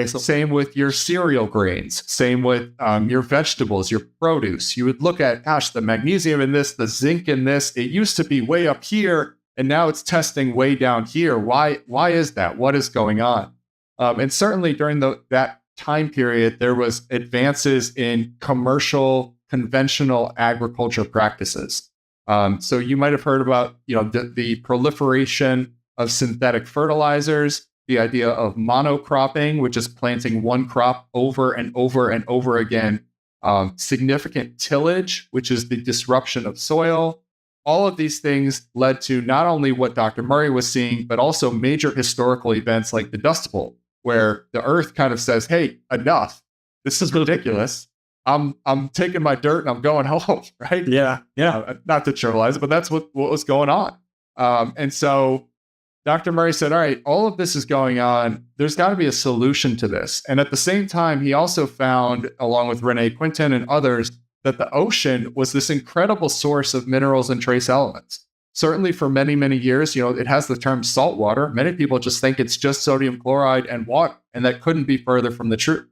Same with your cereal grains, same with your vegetables, your produce. You would look at, gosh, the magnesium in this, the zinc in this, it used to be way up here, and now it's testing way down here. Why is that? What is going on? And certainly during that time period, there was advances in commercial, conventional agriculture practices. So you might have heard about the proliferation of synthetic fertilizers, the idea of monocropping, which is planting one crop over and over and over again, significant tillage, which is the disruption of soil. All of these things led to not only what Dr. Murray was seeing, but also major historical events like the Dust Bowl, where the earth kind of says, hey, enough. This is ridiculous. I'm taking my dirt and I'm going home, right? Yeah. Not to trivialize it, but that's what was going on. And so Dr. Murray said, all right, all of this is going on. There's got to be a solution to this. And at the same time, he also found, along with Renee Quinton and others, that the ocean was this incredible source of minerals and trace elements. Certainly for many, many years, it has the term salt water. Many people just think it's just sodium chloride and water, and that couldn't be further from the truth.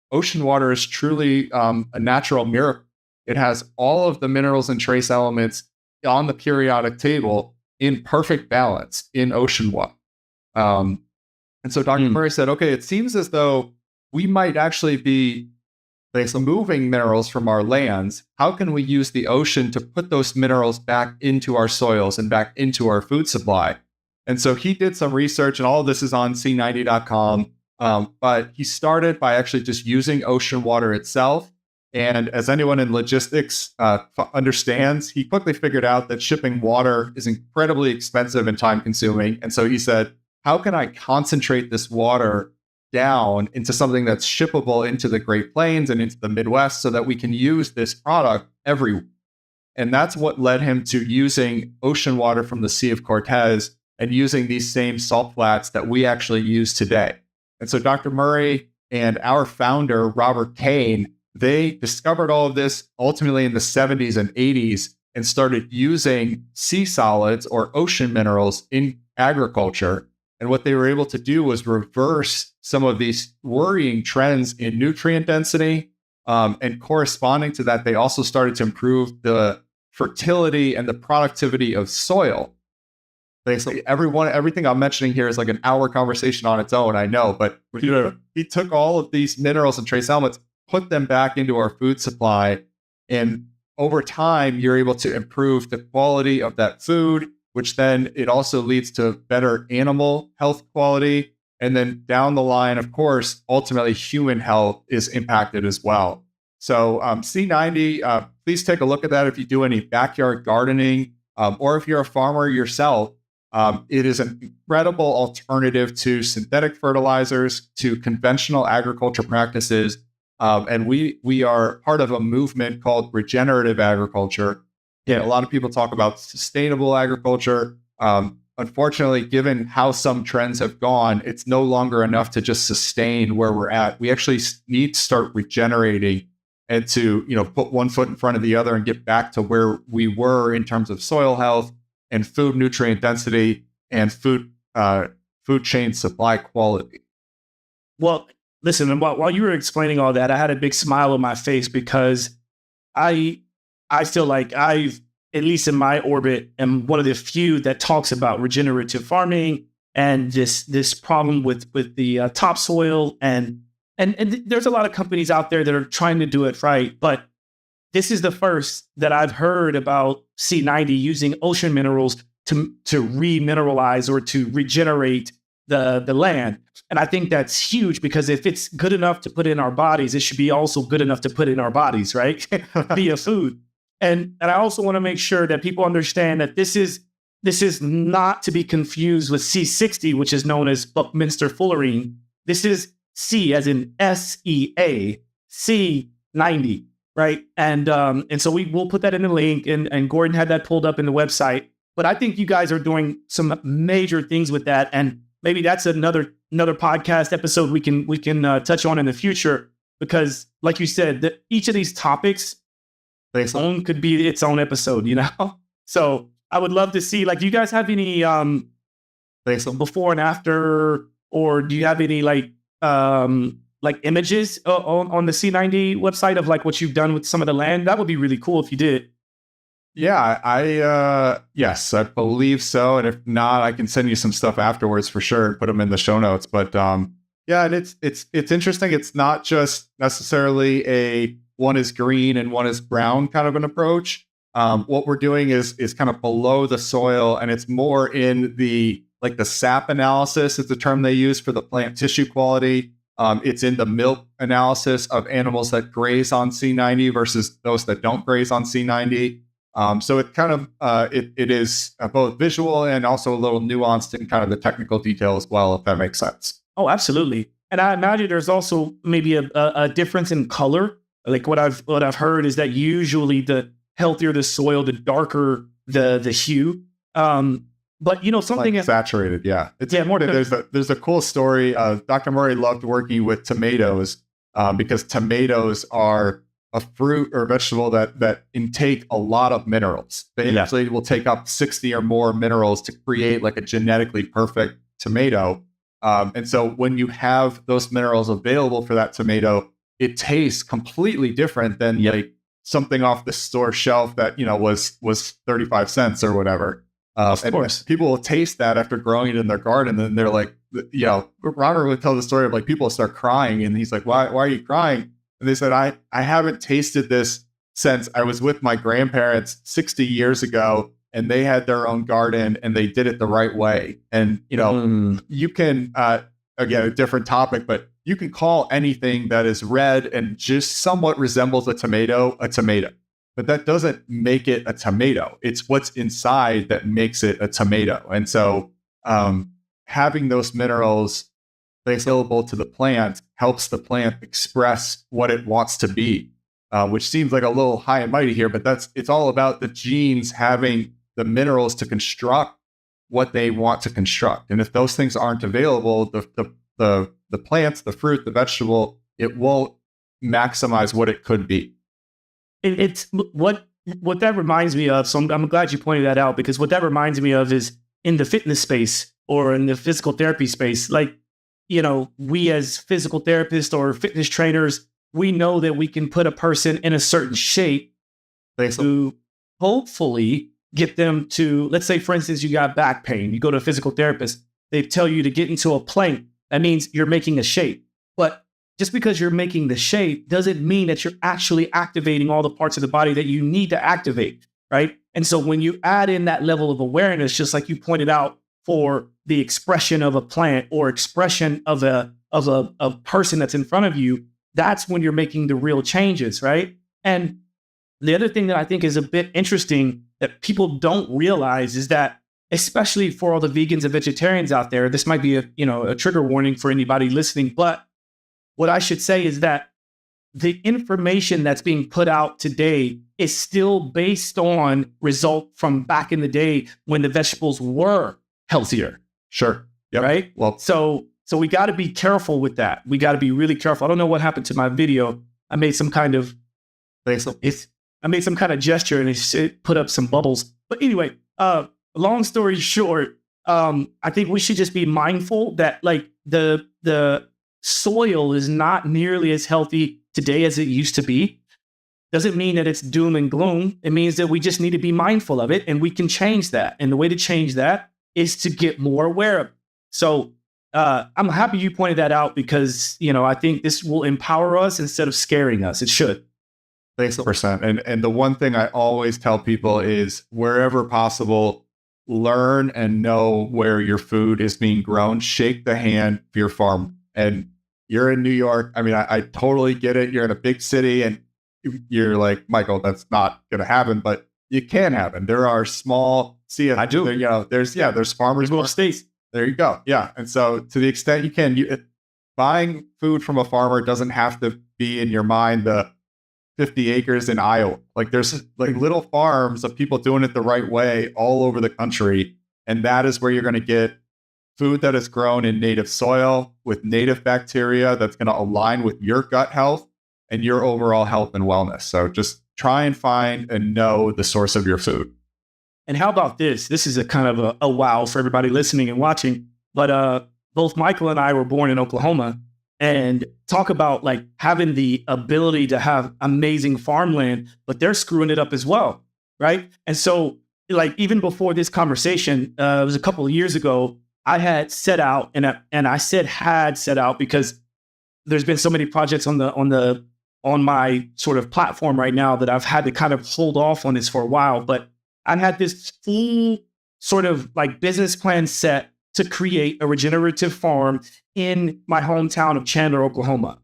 Ocean water is truly a natural miracle. It has all of the minerals and trace elements on the periodic table in perfect balance in ocean water. And so Dr. Murray said, okay, it seems as though we might actually be moving minerals from our lands. How can we use the ocean to put those minerals back into our soils and back into our food supply? And so he did some research, and all of this is on C90.com. But he started by actually just using ocean water itself. And as anyone in logistics understands, he quickly figured out that shipping water is incredibly expensive and time consuming. And so he said, how can I concentrate this water down into something that's shippable into the Great Plains and into the Midwest so that we can use this product everywhere? And that's what led him to using ocean water from the Sea of Cortez and using these same salt flats that we actually use today. And so Dr. Murray and our founder, Robert Kane, they discovered all of this ultimately in the 70s and 80s and started using sea solids or ocean minerals in agriculture. And what they were able to do was reverse some of these worrying trends in nutrient density. And corresponding to that, they also started to improve the fertility and the productivity of soil. basically everything I'm mentioning here is like an hour conversation on its own, I know, but he took all of these minerals and trace elements, put them back into our food supply, and over time you're able to improve the quality of that food, which then it also leads to better animal health quality, and then down the line, of course, ultimately human health is impacted as well. So C90, please take a look at that if you do any backyard gardening, or if you're a farmer yourself. It is an incredible alternative to synthetic fertilizers, to conventional agriculture practices. And we are part of a movement called regenerative agriculture. Yeah, a lot of people talk about sustainable agriculture. Unfortunately, given how some trends have gone, it's no longer enough to just sustain where we're at. We actually need to start regenerating and to, put one foot in front of the other and get back to where we were in terms of soil health and food nutrient density and food chain supply quality. Well, listen, while you were explaining all that, I had a big smile on my face because I feel like I've, at least in my orbit, am one of the few that talks about regenerative farming and this problem with the topsoil and there's a lot of companies out there that are trying to do it right, but this is the first that I've heard about C90 using ocean minerals to remineralize or to regenerate the land. And I think that's huge because if it's good enough to put in our bodies, it should be also good enough to put in our bodies, right? Via food. And I also want to make sure that people understand that this is not to be confused with C60, which is known as Buckminster fullerene. This is C as in SEA, C90. Right. And so will put that in the link and Gordon had that pulled up in the website. But I think you guys are doing some major things with that. And maybe that's another podcast episode we can touch on in the future, because like you said, each of these topics could be its own episode, So I would love to see, like, do you guys have any before and after, or do you have any like images on the C90 website of like what you've done with some of the land? That would be really cool if you did. Yeah, yes, I believe so. And if not, I can send you some stuff afterwards for sure and put them in the show notes. But yeah, and it's interesting. It's not just necessarily a one is green and one is brown kind of an approach. What we're doing is kind of below the soil, and it's more in the sap analysis is the term they use for the plant tissue quality. It's in the milk analysis of animals that graze on C90 versus those that don't graze on C90. So it kind of it is both visual and also a little nuanced in kind of the technical detail as well, if that makes sense. Oh, absolutely. And I imagine there's also maybe a difference in color. Like what I've heard is that usually the healthier the soil, the darker the hue. But something saturated, yeah. More. There's a cool story. Dr. Murray loved working with tomatoes because tomatoes are a fruit or vegetable that intake a lot of minerals. They actually will take up 60 or more minerals to create like a genetically perfect tomato. And so when you have those minerals available for that tomato, it tastes completely different than like something off the store shelf that was 35 cents or whatever. Of course, people will taste that after growing it in their garden, and they're like, Robert would tell the story of like people start crying, and he's like, why are you crying? And they said, I haven't tasted this since I was with my grandparents 60 years ago, and they had their own garden and they did it the right way. And you can again, a different topic, but you can call anything that is red and just somewhat resembles a tomato. But that doesn't make it a tomato. It's what's inside that makes it a tomato. And so having those minerals available to the plant helps the plant express what it wants to be, which seems like a little high and mighty here, but it's all about the genes having the minerals to construct what they want to construct. And if those things aren't available, the plants, the fruit, the vegetable, it won't maximize what it could be. It's what that reminds me of. So I'm glad you pointed that out, because what that reminds me of is in the fitness space or in the physical therapy space, like, we as physical therapists or fitness trainers, we know that we can put a person in a certain shape to hopefully get them to, let's say, for instance, you got back pain. You go to a physical therapist. They tell you to get into a plank. That means you're making a shape. But just because you're making the shape doesn't mean that you're actually activating all the parts of the body that you need to activate, right? And so when you add in that level of awareness, just like you pointed out for the expression of a plant or expression of a person that's in front of you, that's when you're making the real changes, right? And the other thing that I think is a bit interesting that people don't realize is that, especially for all the vegans and vegetarians out there, this might be a trigger warning for anybody listening, but what I should say is that the information that's being put out today is still based on result from back in the day when the vegetables were healthier. Sure. Yep. Right? Well, so we got to be careful with that. We got to be really careful. I don't know what happened to my video. I made some kind of gesture and it put up some bubbles. But anyway, long story short, I think we should just be mindful that like the soil is not nearly as healthy today as it used to be. Doesn't mean that it's doom and gloom. It means that we just need to be mindful of it and we can change that. And the way to change that is to get more aware of it. So I'm happy you pointed that out because, I think this will empower us instead of scaring us. It should. Thanks, %. And the one thing I always tell people is wherever possible, learn and know where your food is being grown. Shake the hand of your farm. And you're in New York. I mean, I totally get it. You're in a big city and you're like, Michael, that's not going to happen, but it can happen. There are small, there's farmers in states. There you go. Yeah. And so to the extent you can, buying food from a farmer doesn't have to be in your mind the 50 acres in Iowa. Like there's like little farms of people doing it the right way all over the country. And that is where you're going to get food that is grown in native soil with native bacteria that's going to align with your gut health and your overall health and wellness. So just try and find and know the source of your food. And how about this? This is a kind of a wow for everybody listening and watching. But both Michael and I were born in Oklahoma, and talk about like having the ability to have amazing farmland, but they're screwing it up as well, right? And so like even before this conversation, it was a couple of years ago, I had set out, and I said had set out because there's been so many projects on my sort of platform right now that I've had to kind of hold off on this for a while. But I had this full sort of like business plan set to create a regenerative farm in my hometown of Chandler, Oklahoma.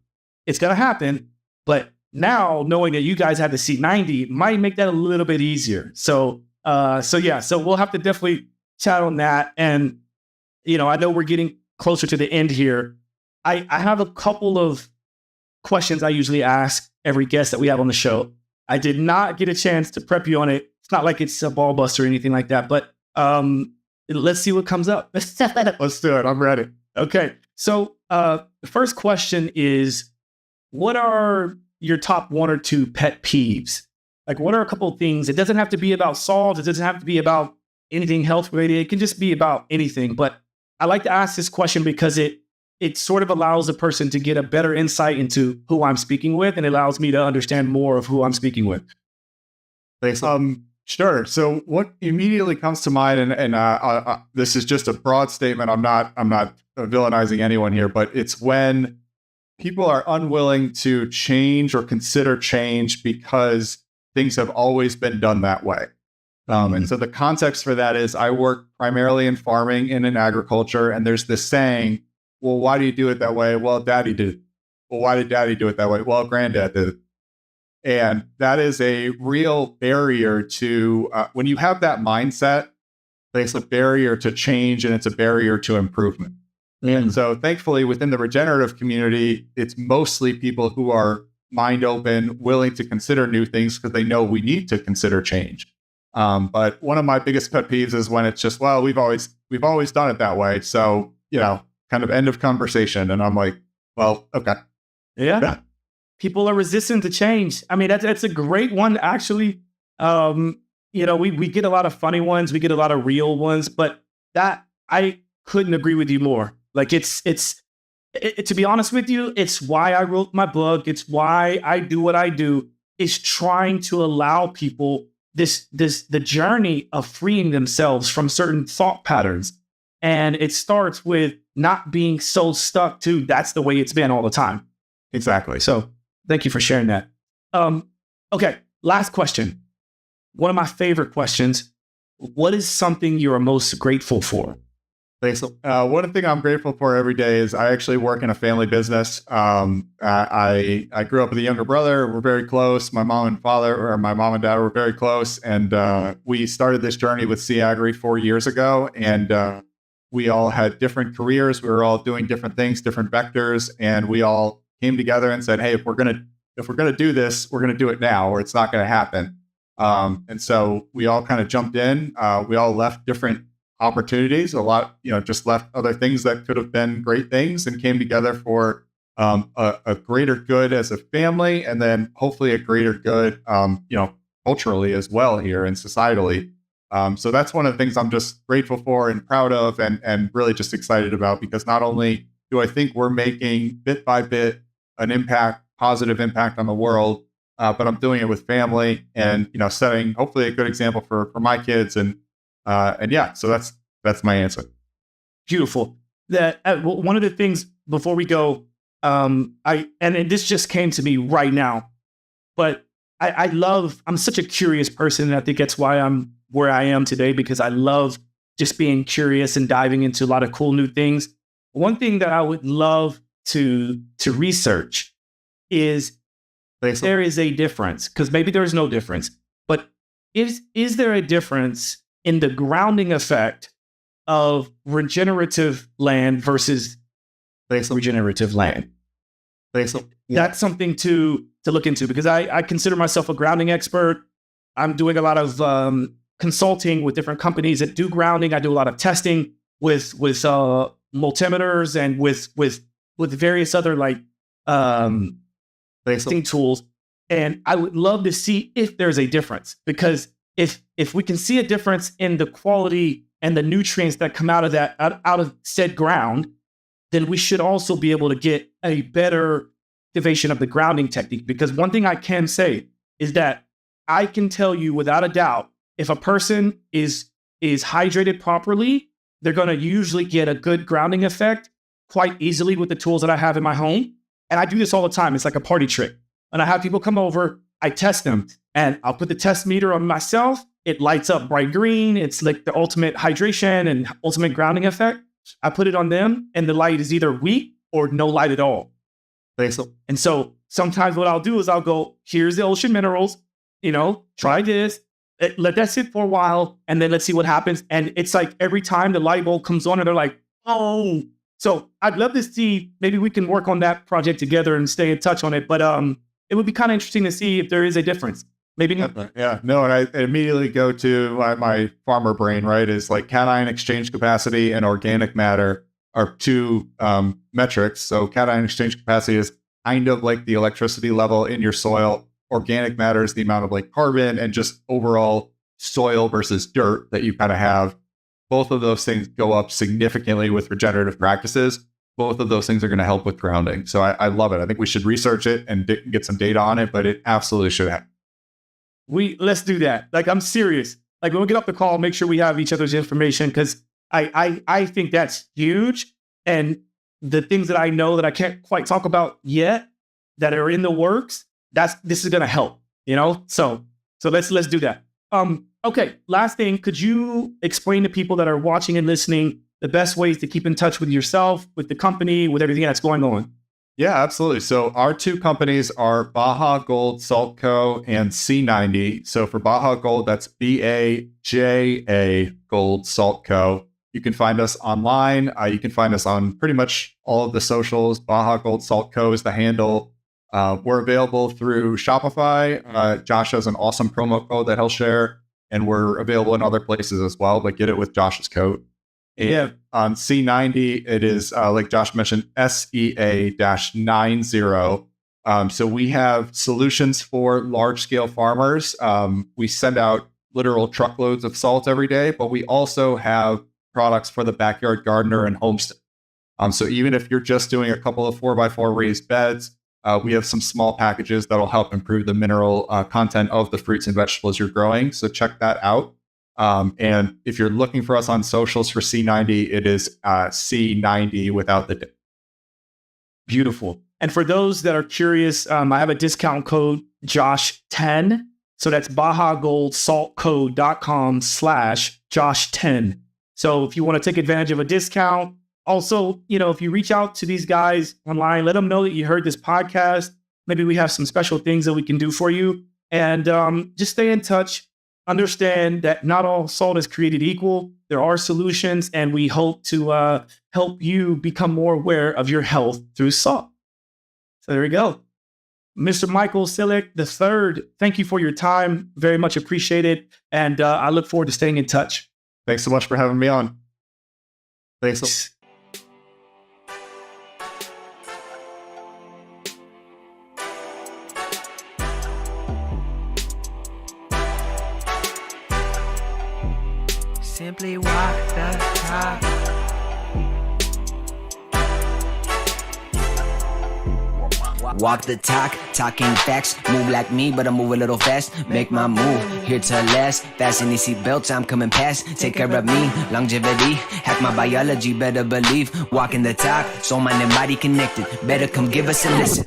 It's going to happen, but now knowing that you guys have the C90 might make that a little bit easier. So we'll have to definitely chat on that. And I know we're getting closer to the end here. I have a couple of questions I usually ask every guest that we have on the show. I did not get a chance to prep you on it. It's not like it's a ball buster or anything like that, but let's see what comes up. Let's do it. I'm ready. Okay. So the first question is, what are your top 1 or 2 pet peeves? Like, what are a couple of things? It doesn't have to be about salt. It doesn't have to be about anything health related. It can just be about anything. But I like to ask this question because it sort of allows a person to get a better insight into who I'm speaking with, and it allows me to understand more of who I'm speaking with. Thanks. Sure. So what immediately comes to mind, and this is just a broad statement. I'm not villainizing anyone here, but it's when people are unwilling to change or consider change because things have always been done that way. And so the context for that is I work primarily in farming and in agriculture, and there's this saying, well, why do you do it that way? Well, Daddy did it. Well, why did Daddy do it that way? Well, Granddad did it. And that is a real barrier to, when you have that mindset, it's a barrier to change and it's a barrier to improvement. And so thankfully within the regenerative community, it's mostly people who are mind open, willing to consider new things because they know we need to consider change. But one of my biggest pet peeves is when it's just, well, we've always done it that way. So, kind of end of conversation. And I'm like, well, okay. Yeah. People are resistant to change. I mean, that's a great one, actually. We get a lot of funny ones. We get a lot of real ones, but that I couldn't agree with you more. Like it's to be honest with you, it's why I wrote my book. It's why I do what I do, is trying to allow people the journey of freeing themselves from certain thought patterns. And it starts with not being so stuck to that's the way it's been all the time. Exactly. So thank you for sharing that. Okay, last question. One of my favorite questions. What is something you are most grateful for? Thanks. One thing I'm grateful for every day is I actually work in a family business. I grew up with a younger brother. We're very close. My mom and dad were very close. And we started this journey with Sea Agri 4 years ago. And we all had different careers. We were all doing different things, different vectors. And we all came together and said, hey, if we're gonna do this, we're gonna do it now, or it's not gonna happen. And so we all kind of jumped in. We all left different opportunities, a lot, just left other things that could have been great things and came together for a greater good as a family, and then hopefully a greater good, culturally as well here and societally. So that's one of the things I'm just grateful for and proud of and really just excited about, because not only do I think we're making bit by bit an positive impact on the world, but I'm doing it with family and, setting hopefully a good example for my kids. And yeah, so that's my answer. Beautiful. That one of the things before we go, and this just came to me right now, but I'm such a curious person, and I think that's why I'm where I am today, because I love just being curious and diving into a lot of cool new things. One thing that I would love to research is there is a difference, because maybe there's no difference, but is there a difference in the grounding effect of regenerative land versus regenerative land? That's something to look into, because I consider myself a grounding expert. I'm doing a lot of consulting with different companies that do grounding. I do a lot of testing with multimeters and with various other testing tools. And I would love to see if there's a difference, because if we can see a difference in the quality and the nutrients that come out of said ground, then we should also be able to get a better activation of the grounding technique. Because one thing I can say is that I can tell you without a doubt, if a person is hydrated properly, they're going to usually get a good grounding effect quite easily with the tools that I have in my home. And I do this all the time. It's like a party trick. And I have people come over, I test them, and I'll put the test meter on myself. It lights up bright green. It's like the ultimate hydration and ultimate grounding effect. I put it on them, and the light is either weak or no light at all. And so sometimes what I'll do is I'll go, here's the ocean minerals, try this, let that sit for a while, and then let's see what happens. And it's like every time the light bulb comes on, and they're like, oh. So I'd love to see, maybe we can work on that project together and stay in touch on it. But it would be kind of interesting to see if there is a difference. Maybe not. Yeah, no, and I immediately go to my farmer brain, right? Is like cation exchange capacity and organic matter are two metrics. So cation exchange capacity is kind of like the electricity level in your soil. Organic matter is the amount of like carbon and just overall soil versus dirt that you kind of have. Both of those things go up significantly with regenerative practices. Both of those things are going to help with grounding. So I love it. I think we should research it and get some data on it, but it absolutely should happen. Let's do that. Like, I'm serious. Like, when we get off the call, make sure we have each other's information, because I think that's huge. And the things that I know that I can't quite talk about yet that are in the works, this is going to help, So let's do that. Okay. Last thing, could you explain to people that are watching and listening the best ways to keep in touch with yourself, with the company, with everything that's going on? Yeah, absolutely. So our two companies are Baja Gold Salt Co. and C90. So for Baja Gold, that's BAJA Gold Salt Co. You can find us online. You can find us on pretty much all of the socials. Baja Gold Salt Co. is the handle. We're available through Shopify. Josh has an awesome promo code that he'll share, and we're available in other places as well, but get it with Josh's code. And on C90, it is, like Josh mentioned, SEA-90. So we have solutions for large-scale farmers. We send out literal truckloads of salt every day, but we also have products for the backyard gardener and homestead. So even if you're just doing a couple of 4x4 raised beds, we have some small packages that'll help improve the mineral content of the fruits and vegetables you're growing. So check that out. And if you're looking for us on socials for C90, it is C90 without the D. Beautiful. And for those that are curious, I have a discount code JOSH10. So that's BajaGoldSaltCode.com/Josh10. So if you want to take advantage of a discount, also, if you reach out to these guys online, let them know that you heard this podcast. Maybe we have some special things that we can do for you. And just stay in touch. Understand that not all salt is created equal. There are solutions, and we hope to help you become more aware of your health through salt. So there we go. Mr. Michael Sileck III, thank you for your time. Very much appreciated. And I look forward to staying in touch. Thanks so much for having me on. Thanks. Simply walk the talk. Walk the talk, talking facts. Move like me, but I move a little fast. Make my move, here to last. Fasten these seatbelts, I'm coming past. Take care of me, longevity. Hack my biology, better believe. Walking the talk, soul, mind, and body connected. Better come give us a listen.